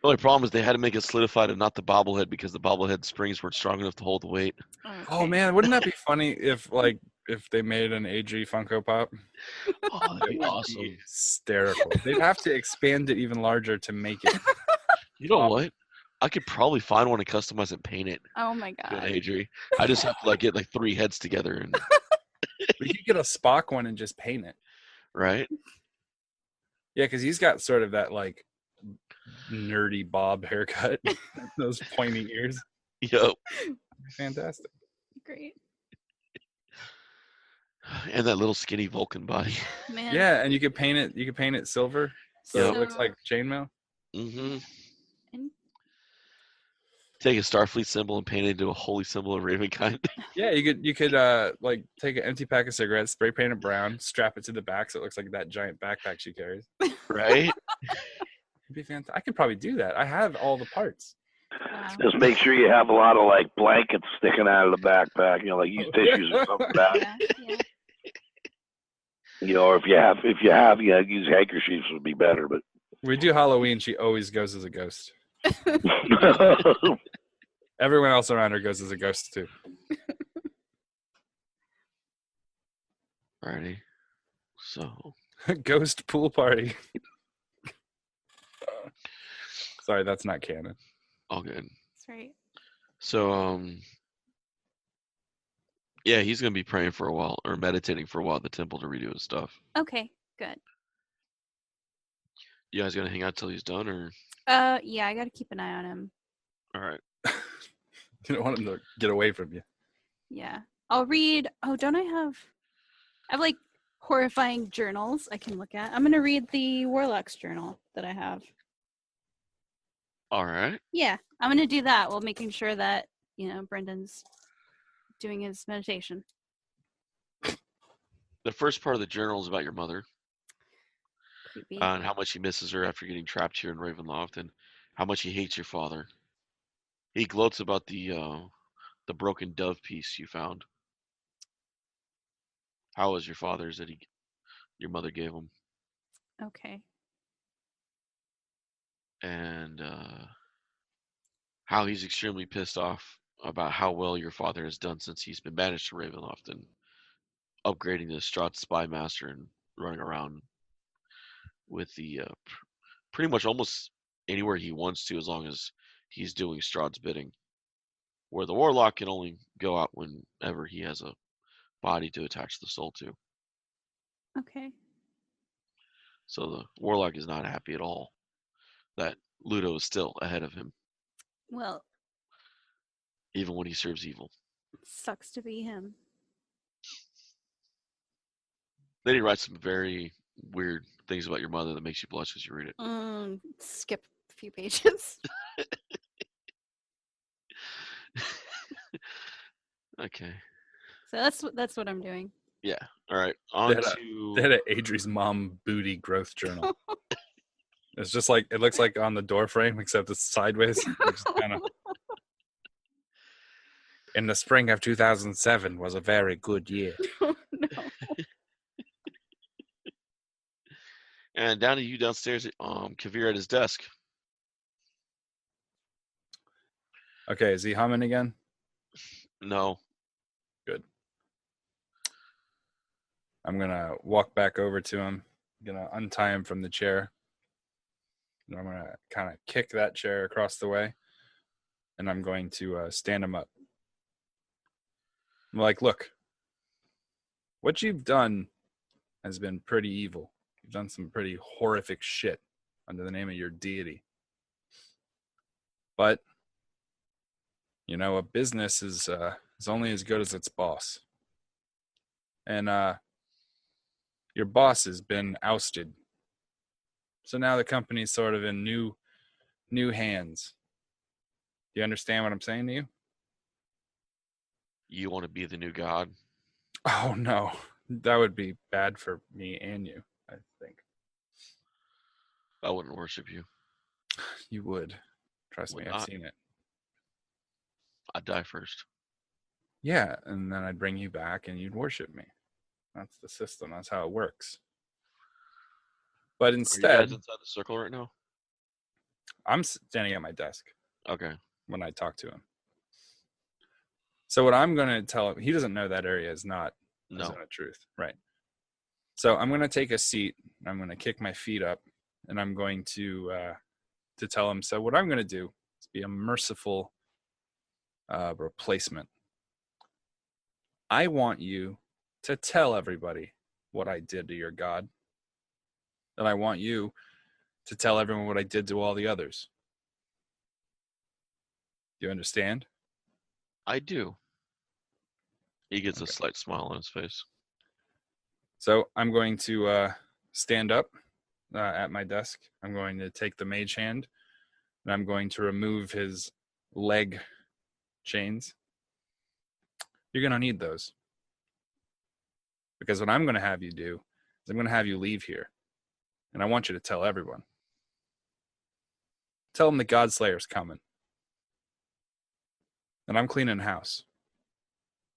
The only problem is they had to make it solidified and not the bobblehead because the bobblehead springs weren't strong enough to hold the weight. Oh man, wouldn't that be funny if they made an AG Funko Pop? Oh, that'd be awesome. Hysterical. They'd have to expand it even larger to make it. You know what? I could probably find one and customize and paint it. Oh my Good, god. Adri. I just have to like get like 3 heads together and We could get a Spock one and just paint it. right. Yeah, because he's got sort of that like nerdy bob haircut, those pointy ears. Yep. Fantastic. Great. And that little skinny Vulcan body. Man. Yeah, and you could paint it. You could paint it silver, so it looks like chainmail. Mm-hmm. And- Take a Starfleet symbol and paint it into a holy symbol of Ravenkind. Yeah, you could like take an empty pack of cigarettes, spray paint it brown, strap it to the back so it looks like that giant backpack she carries. Right? It'd be fantastic. I could probably do that. I have all the parts. Wow. Just make sure you have a lot of like blankets sticking out of the backpack, like use tissues or something like that. Yeah. Or if you have, use handkerchiefs would be better. But We do Halloween. She always goes as a ghost. Everyone else around her goes as a ghost too. Alrighty. So Ghost pool party. Sorry, that's not canon. all good. That's right. So yeah, he's gonna be praying for a while or meditating for a while at the temple to redo his stuff. Okay, good. You guys gonna hang out till he's done or Yeah, I gotta keep an eye on him. alright. You don't want him to get away from you. Yeah. I'll read don't I have like horrifying journals I can look at. I'm gonna read the Warlock's journal that I have. Alright. Yeah, I'm gonna do that while making sure that, Brendan's doing his meditation. The first part of the journal is about your mother Creepy. and how much he misses her after getting trapped here in Ravenloft and how much he hates your father. He gloats about the broken dove piece you found. How was your father's that your mother gave him? Okay. And how he's extremely pissed off about how well your father has done since he's been banished to Ravenloft and upgrading the Strahd spy master and running around with the pretty much almost anywhere he wants to as long as he's doing Strahd's bidding. Where the Warlock can only go out whenever he has a body to attach the soul to. Okay. So the Warlock is not happy at all that Ludo is still ahead of him, Well, even when he serves evil. sucks to be him. Then he writes some very weird things about your mother that makes you blush as you read it. Skip a few pages. Okay. So that's what I'm doing. Yeah. All right. They On had to a Adri's mom booty growth journal. It's just like it looks like on the door frame, except it's sideways. Which is kind of. In the spring of 2007 was a very good year. No. and down to you downstairs. Kavir at his desk. Okay, is he humming again? No. Good. I'm gonna walk back over to him. I'm gonna untie him from the chair. And I'm gonna kind of kick that chair across the way, and I'm going to stand him up. I'm like, look, what you've done has been pretty evil. You've done some pretty horrific shit under the name of your deity. But a business is only as good as its boss. And your boss has been ousted. So now the company's sort of in new hands. Do you understand what I'm saying to you? You want to be the new god? Oh no. That would be bad for me and you, I think. I wouldn't worship you. You would. Trust me, I've seen it. I'd die first. Yeah, and then I'd bring you back and you'd worship me. That's the system. That's how it works. But Are you instead, guys inside the circle right now? I'm standing at my desk Okay. when I talk to him. So what I'm going to tell him, he doesn't know that area is not No. zone of truth. Right. So I'm going to take a seat. I'm going to kick my feet up, and I'm going to tell him, so what I'm going to do is be a merciful replacement. I want you to tell everybody what I did to your God. And I want you to tell everyone what I did to all the others. Do you understand? I do. He gets Okay. a slight smile on his face. So I'm going to stand up at my desk. I'm going to take the mage hand, and I'm going to remove his leg chains. You're going to need those. Because what I'm going to have you do is I'm going to have you leave here. And I want you to tell everyone. Tell them the Godslayer's coming. And I'm cleaning house.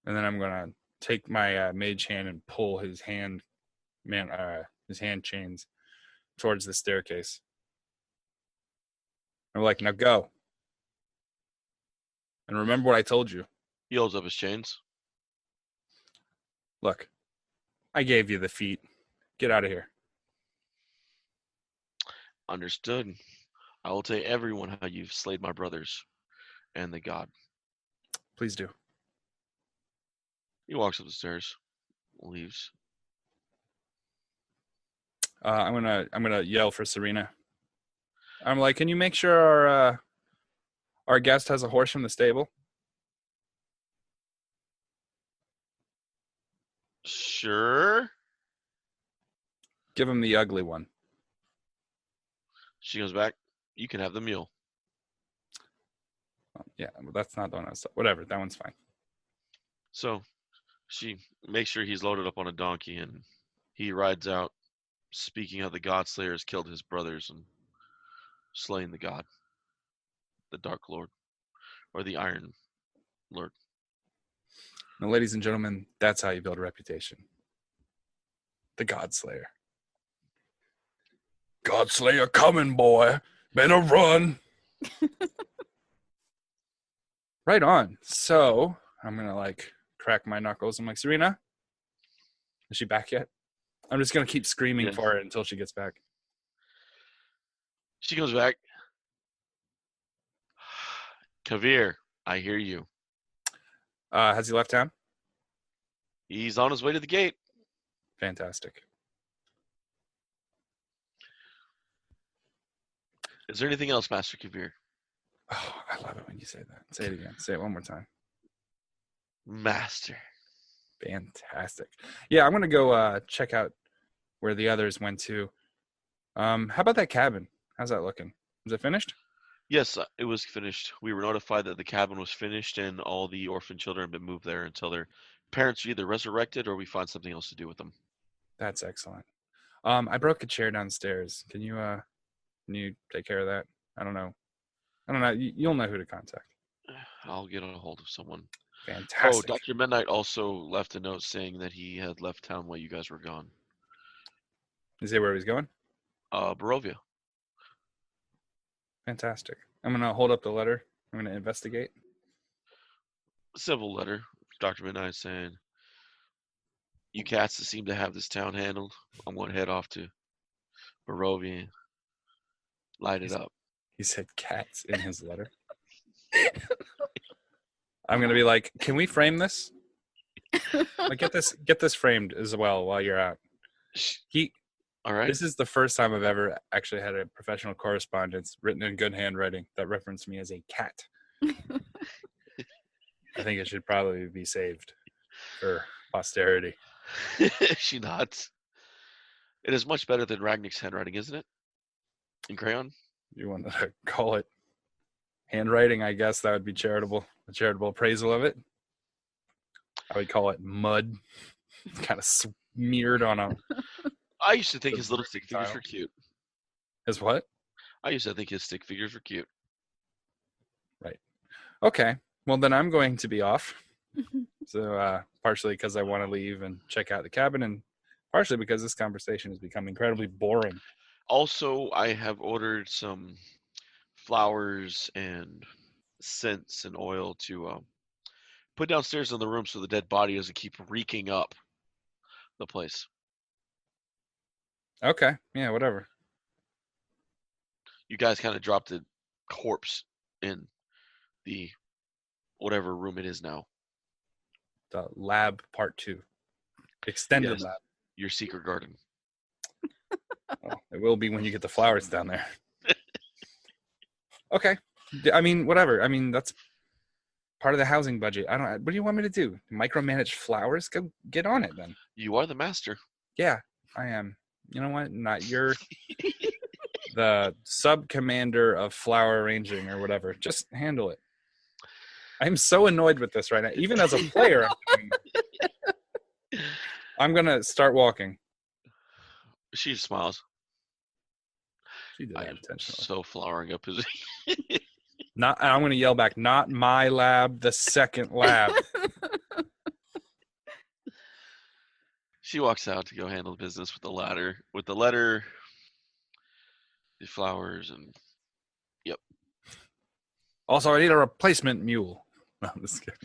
And then I'm going to take my mage hand and pull his hand chains towards the staircase. I'm like, now go. And remember what I told you. He holds up his chains. Look, I gave you the feet. Get out of here. Understood. I will tell everyone how you've slayed my brothers and the god. Please do. He walks up the stairs, leaves. I'm gonna yell for Serena. I'm like, can you make sure our guest has a horse from the stable? Sure. Give him the ugly one. She goes back. You can have the mule. Yeah, but that's not the one I was. Whatever, that one's fine. So she makes sure he's loaded up on a donkey, and he rides out, speaking of the Godslayer has killed his brothers and slain the god, the Dark Lord, or the Iron Lord. Now, ladies and gentlemen, that's how you build a reputation. The Godslayer. Godslayer coming, boy. Better run. Right on. So I'm gonna crack my knuckles. I'm like, Serena, is she back yet? I'm just gonna keep screaming for her until she gets back. She comes back. Kavir, I hear you. Has he left town? He's on his way to the gate. Fantastic. Is there anything else, Master Kavir? Oh, I love it when you say that. Say it again. Say it one more time. Master. Fantastic. Yeah, I'm gonna go check out where the others went to. How about that cabin? How's that looking? Is it finished? Yes, it was finished. We were notified that the cabin was finished and all the orphan children have been moved there until their parents are either resurrected or we find something else to do with them. That's excellent. I broke a chair downstairs. Can you take care of that? I don't know. You'll know who to contact. I'll get a hold of someone. Fantastic. Oh, Dr. Midnight also left a note saying that he had left town while you guys were gone. Is he where he's going? Barovia. Fantastic. I'm gonna hold up the letter. I'm gonna investigate. Civil letter. Dr. Midnight saying, you cats that seem to have this town handled, I'm going to head off to Barovia and light it up. He said cats in his letter. I'm gonna be like, can we frame this? Like, get this framed as well while you're out. All right. This is the first time I've ever actually had a professional correspondence written in good handwriting that referenced me as a cat. I think it should probably be saved for posterity. She nods. It is much better than Ragnick's handwriting, isn't it? In crayon? You want to call it handwriting? I guess that would be charitable. A charitable appraisal of it. I would call it mud. Kind of smeared on a... I used to think his little stick figures were cute. His what? I used to think his stick figures were cute. Right. Okay. Well, then I'm going to be off. So partially because I want to leave and check out the cabin, and partially because this conversation has become incredibly boring. Also, I have ordered some flowers and scents and oil to put downstairs in the room so the dead body doesn't keep reeking up the place. Okay. Yeah, whatever. You guys kind of dropped the corpse in the whatever room it is now. The lab part 2. Extended Yes. lab. Your secret garden. Well, it will be when you get the flowers down there. Okay. I mean, whatever. I mean, that's part of the housing budget. What do you want me to do? Micromanage flowers? Go get on it then. You are the master. Yeah, I am. You know what? Not you're the sub-commander of flower arranging or whatever. Just handle it. I'm so annoyed with this right now. Even as a player, I'm going to start walking. She smiles. She did I that am intentionally. so flowering up his. I'm going to yell back, not my lab, the second lab. She walks out to go handle business with the letter, the flowers, and yep. Also, I need a replacement mule. No, I'm just kidding.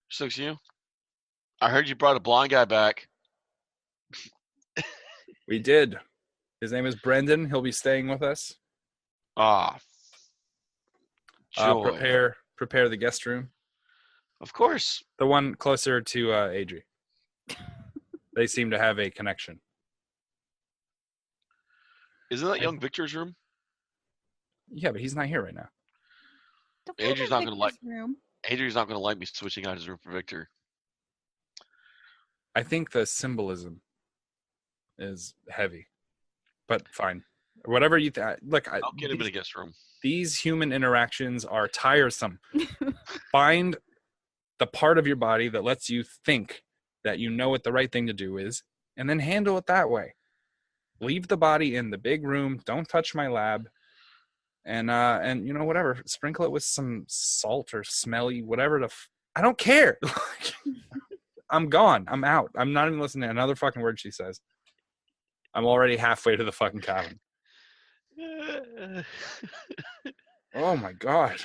She looks at you. I heard you brought a blonde guy back. We did. His name is Brendan. He'll be staying with us. Ah, joy. Prepare the guest room. Of course. The one closer to Adri. They seem to have a connection. Isn't that young Victor's room? Yeah, but he's not here right now. Don't Adrian's go not to gonna like- Victor's room. Adrian's not going to like me switching out his room for Victor. I think the symbolism is heavy, but fine. Whatever you look. I'll get him in a guest room. These human interactions are tiresome. Find the part of your body that lets you think that you know what the right thing to do is, and then handle it that way. Leave the body in the big room. Don't touch my lab. And you know, whatever. Sprinkle it with some salt or smelly, whatever. I don't care. I'm gone. I'm out. I'm not even listening to another fucking word she says. I'm already halfway to the fucking cabin. Oh my god.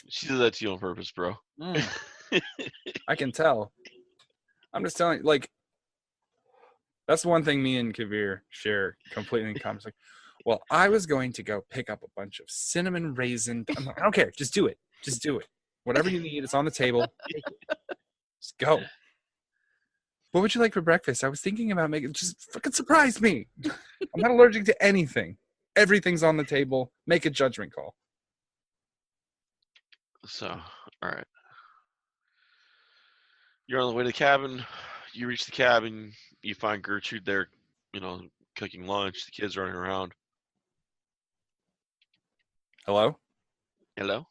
She did that to you on purpose, bro. I can tell. I'm just telling you, like, that's one thing me and Kavir share completely in common. Like, well, I was going to go pick up a bunch of cinnamon raisin. I'm like, I don't care. Just do it. Just do it. Whatever you need, it's on the table. Take it. Just go. What would you like for breakfast? I was thinking about making, just fucking surprise me. I'm not allergic to anything. Everything's on the table. Make a judgment call. So, all right. You're on the way to the cabin. You reach the cabin. You find Gertrude there, cooking lunch. The kids running around. Hello? Hello?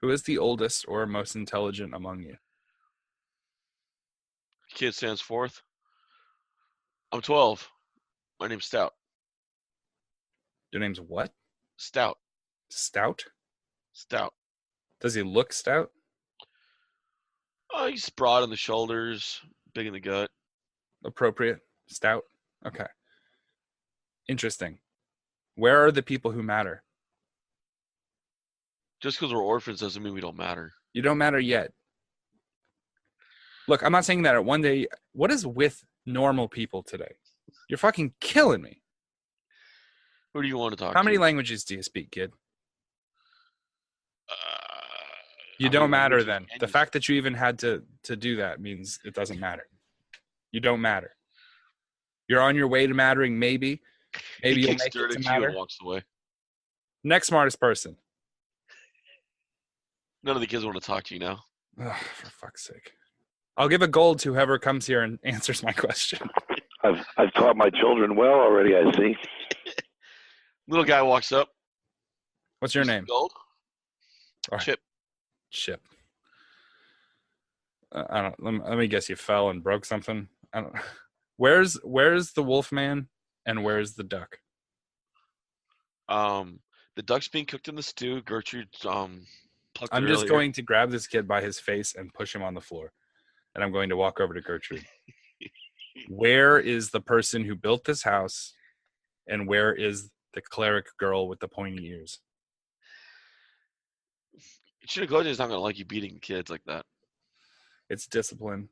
Who is the oldest or most intelligent among you? Kid stands forth. I'm 12. My name's Stout. Your name's what? Stout. Stout? Stout. Does he look stout? Oh, he's broad in the shoulders, big in the gut. Appropriate? Stout? Okay. Interesting. Where are the people who matter? Just because we're orphans doesn't mean we don't matter. You don't matter yet. Look, I'm not saying that one day. What is with normal people today? You're fucking killing me. Who do you want to talk to? How many languages do you speak, kid? You How many don't matter languages then. can The you fact that you even had to do that means it doesn't matter. You don't matter. You're on your way to mattering, maybe. Maybe He you'll kicks make dirt it to at you matter. and walks away. Next smartest person. None of the kids want to talk to you now. Ugh, for fuck's sake. I'll give a gold to whoever comes here and answers my question. I've taught my children well already. I see. Little guy walks up. What's your "You see name? Gold. All right. Chip. Chip. I don't. Let me guess. You fell and broke something. I don't. Where's the wolf man and where's the duck? The duck's being cooked in the stew. Gertrude plucked I'm it just earlier. going to grab this kid by his face and push him on the floor, and I'm going to walk over to Gertrude. Where is the person who built this house, and where is the cleric girl with the pointy ears? Chinagoja not going to like you beating kids like that. It's discipline.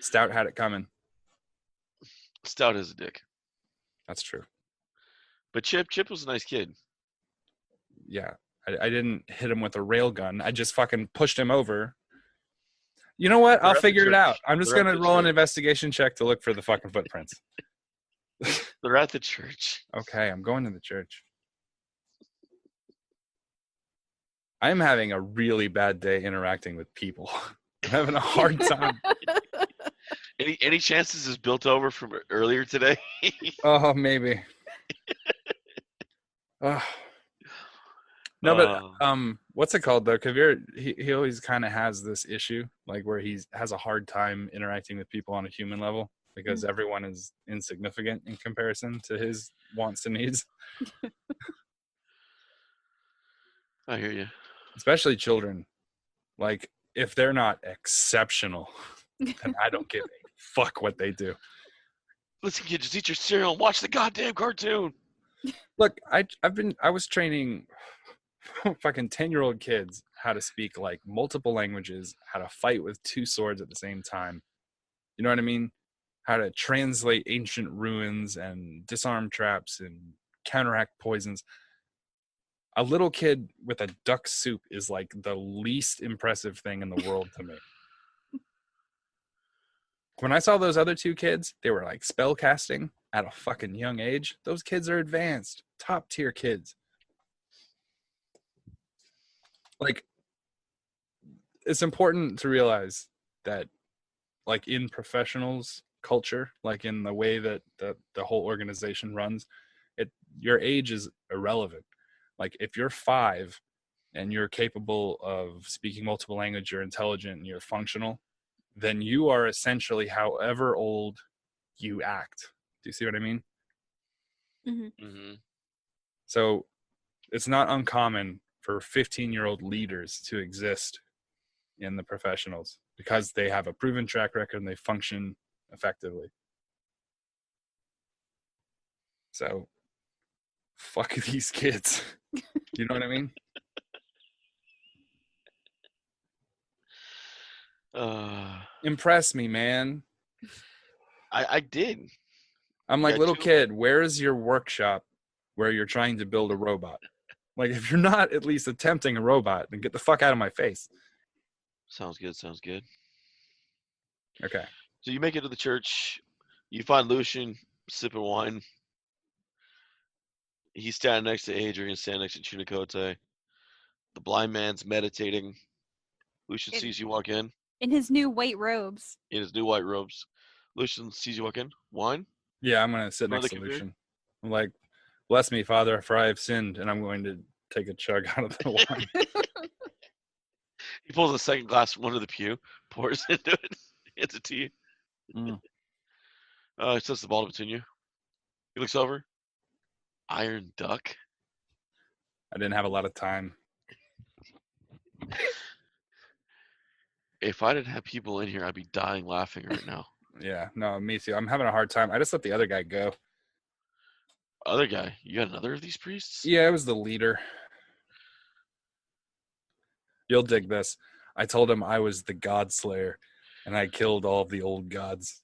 Stout had it coming. Stout is a dick. That's true. But Chip was a nice kid. Yeah, I didn't hit him with a rail gun. I just fucking pushed him over. You know what? They're I'll at the figure it church. out. I'm just They're at going to the roll an church. investigation check to look for the fucking footprints. They're at the church. Okay, I'm going to the church. I'm having a really bad day interacting with people. I'm having a hard time. Any chance this is built over from earlier today? Oh, maybe. Oh. No, but what's it called though? Kavir, he always kind of has this issue, like where he has a hard time interacting with people on a human level because everyone is insignificant in comparison to his wants and needs. I hear you. Especially children. Like if they're not exceptional, then I don't give a fuck what they do. Listen, kid, just eat your cereal and watch the goddamn cartoon. Look, I was training fucking 10-year-old kids how to speak like multiple languages, how to fight with two swords at the same time. You know what I mean? How to translate ancient ruins and disarm traps and counteract poisons. A little kid with a duck soup is like the least impressive thing in the world to me. When I saw those other two kids, they were like spell casting at a fucking young age. Those kids are advanced, top tier kids. Like, it's important to realize that, like, in professionals culture, like in the way that the whole organization runs, your age is irrelevant. Like, if you're 5 and you're capable of speaking multiple languages, you're intelligent and you're functional, then you are essentially however old you act. Do you see what I mean? Mm-hmm. Mm-hmm. So it's not uncommon for 15-year-old leaders to exist in the professionals because they have a proven track record and they function effectively. So fuck these kids. You know what I mean? Impress me, man. I did. I'm like, Yeah, little too. kid, where is your workshop where you're trying to build a robot? Like, if you're not at least attempting a robot, then get the fuck out of my face. Sounds good. Sounds good. Okay. So you make it to the church. You find Lucian sipping wine. He's standing next to Adrian, standing next to Chunicote. The blind man's meditating. Lucian sees you walk in. In his new white robes. in his new white robes. Lucian sees you walk in. Wine? Yeah, I'm going to sit Brother next to Kabir? Lucian. I'm like, bless me, Father, for I have sinned, and I'm going to take a chug out of the wine. He pulls a second glass from under the pew, pours into it, hands it to you. Mm. He sets the bottle between you. He looks over. Iron Duck? I didn't have a lot of time. If I didn't have people in here, I'd be dying laughing right now. Yeah, no, me too. I'm having a hard time. I just let the other guy go. Other guy, you got another of these priests? Yeah, it was the leader. You'll dig this. I told him I was the God Slayer, and I killed all of the old gods.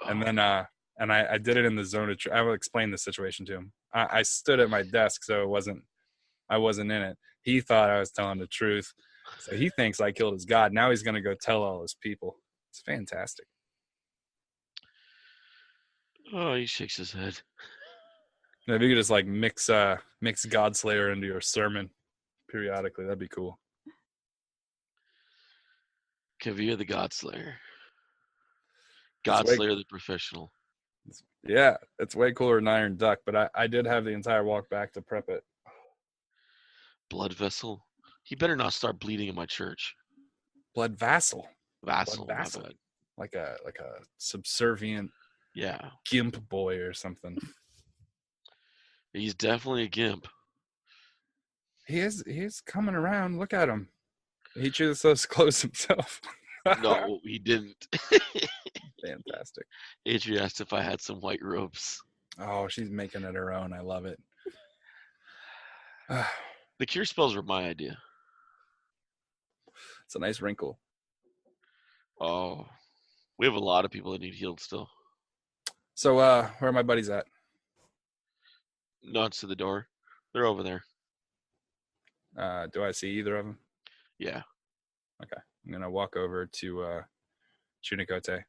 And then, and I did it in the zone of truth. I will explain the situation to him. I stood at my desk, so I wasn't in it. He thought I was telling the truth, so he thinks I killed his god. Now he's gonna go tell all his people. It's fantastic. Oh, he shakes his head. If you could just like mix God Slayer into your sermon periodically, that'd be cool. Kavir the God Slayer. It's God way- Slayer the professional. Yeah, it's way cooler than Iron Duck, but I did have the entire walk back to prep it. Blood vessel. He better not start bleeding in my church. Blood Vassal. Vassal, Blood my Vassal. bad. Like a subservient Yeah. gimp boy or something. He's definitely a gimp. He's coming around. Look at him. He chooses those clothes himself. No, he didn't. Fantastic. Adri asked if I had some white robes. Oh, she's making it her own. I love it. The cure spells were my idea. It's a nice wrinkle. Oh, we have a lot of people that need healed still. So, where are my buddies at? Nods to the door. They're over there. Do I see either of them? Yeah. Okay. I'm going to walk over to Chunikote.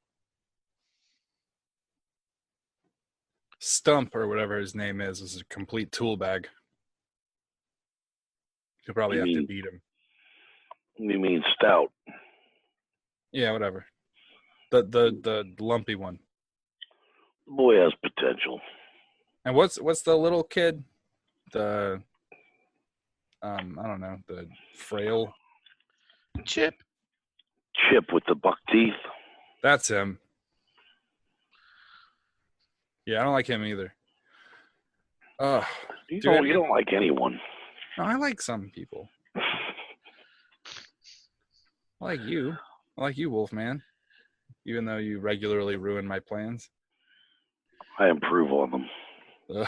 Stump, or whatever his name is a complete tool bag. You'll probably have to beat him. You mean stout? Yeah, whatever. The lumpy one. The boy has potential. And what's the little kid? The I don't know, the frail. Chip. Chip with the buck teeth. That's him. Yeah, I don't like him either. You Dude, don't like anyone. No, I like some people. I like you. I like you, Wolfman. Even though you regularly ruin my plans. I improve on them. Ugh.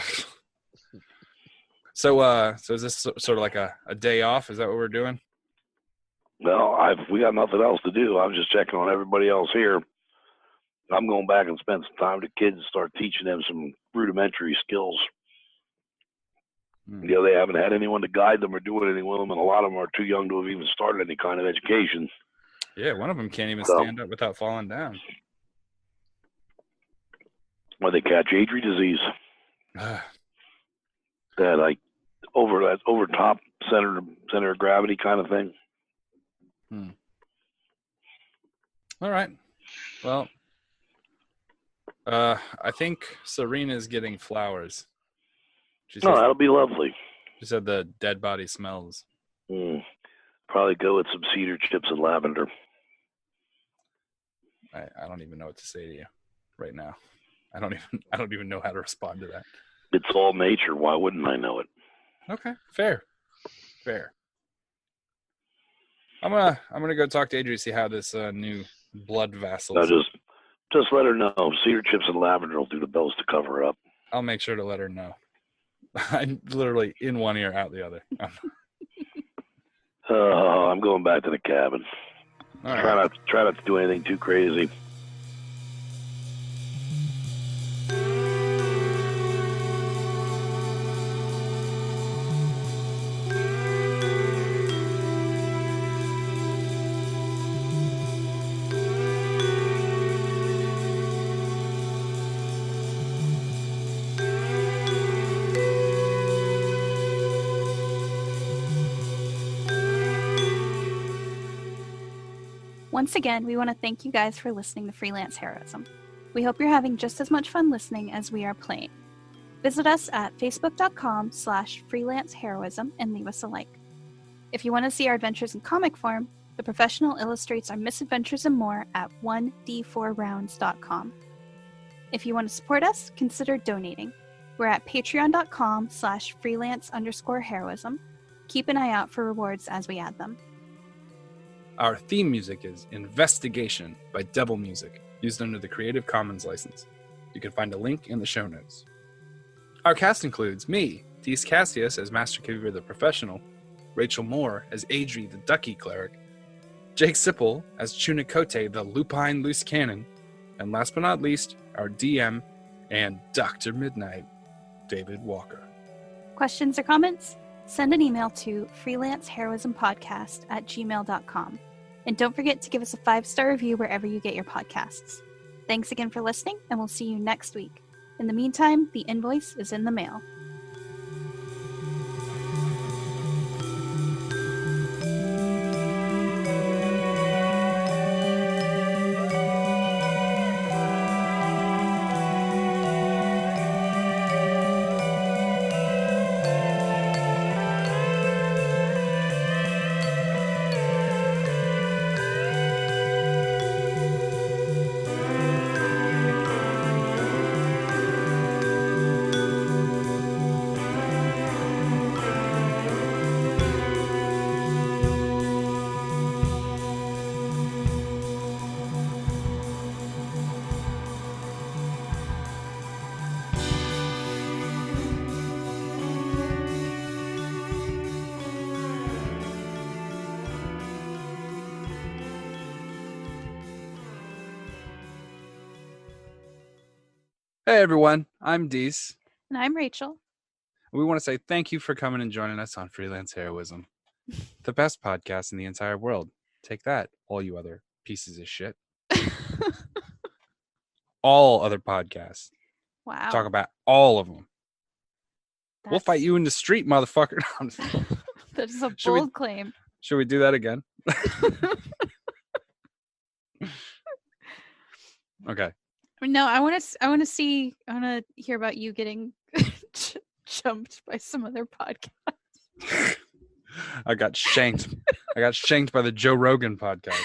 So is this sort of like a day off? Is that what we're doing? Well, we got nothing else to do. I'm just checking on everybody else here. I'm going back and spend some time with the kids and start teaching them some rudimentary skills. You know, they haven't had anyone to guide them or do anything with them, and a lot of them are too young to have even started any kind of education. Yeah, one of them can't even stand up without falling down. Where they catch Adri disease. That like over top center of gravity kind of thing. All right. Well, I think Serena's getting flowers. She says, that'll be lovely. She said the dead body smells. Probably go with some cedar chips and lavender. I don't even know what to say to you right now. I don't even know how to respond to that. It's all nature. Why wouldn't I know it? Okay, fair. I'm gonna go talk to Adri, see how this new blood vassal. No, just let her know. Cedar chips and lavender will do the bells to cover her up. I'll make sure to let her know. I'm literally in one ear, out the other. I'm going back to the cabin. All right. Try not to do anything too crazy. Once again, we want to thank you guys for listening to Freelance Heroism. We hope you're having just as much fun listening as we are playing. Visit us at facebook.com/freelanceheroism and leave us a like. If you want to see our adventures in comic form, The Professional illustrates our misadventures and more at 1d4rounds.com. If you want to support us, consider donating. We're at patreon.com/freelance_heroism. Keep an eye out for rewards as we add them. Our theme music is Investigation by Devil Music, used under the Creative Commons license. You can find a link in the show notes. Our cast includes me, Dees Cassius as Master Keeper the Professional, Rachel Moore as Adri the Ducky Cleric, Jake Sipple as Chunikote the Lupine Loose Cannon, and last but not least, our DM and Dr. Midnight, David Walker. Questions or comments? Send an email to freelanceheroismpodcast@gmail.com. And don't forget to give us a 5-star review wherever you get your podcasts. Thanks again for listening, and we'll see you next week. In the meantime, the invoice is in the mail. Hey everyone, I'm Dees. And I'm Rachel. We want to say thank you for coming and joining us on Freelance Heroism, the best podcast in the entire world. Take that, all you other pieces of shit. All other podcasts. Wow. Talk about all of them. We'll That's- fight you in the street, motherfucker. That is a Should we- bold claim. Should we do that again? Okay. No, I want to hear about you getting jumped by some other podcast. I got shanked. I got shanked by the Joe Rogan podcast.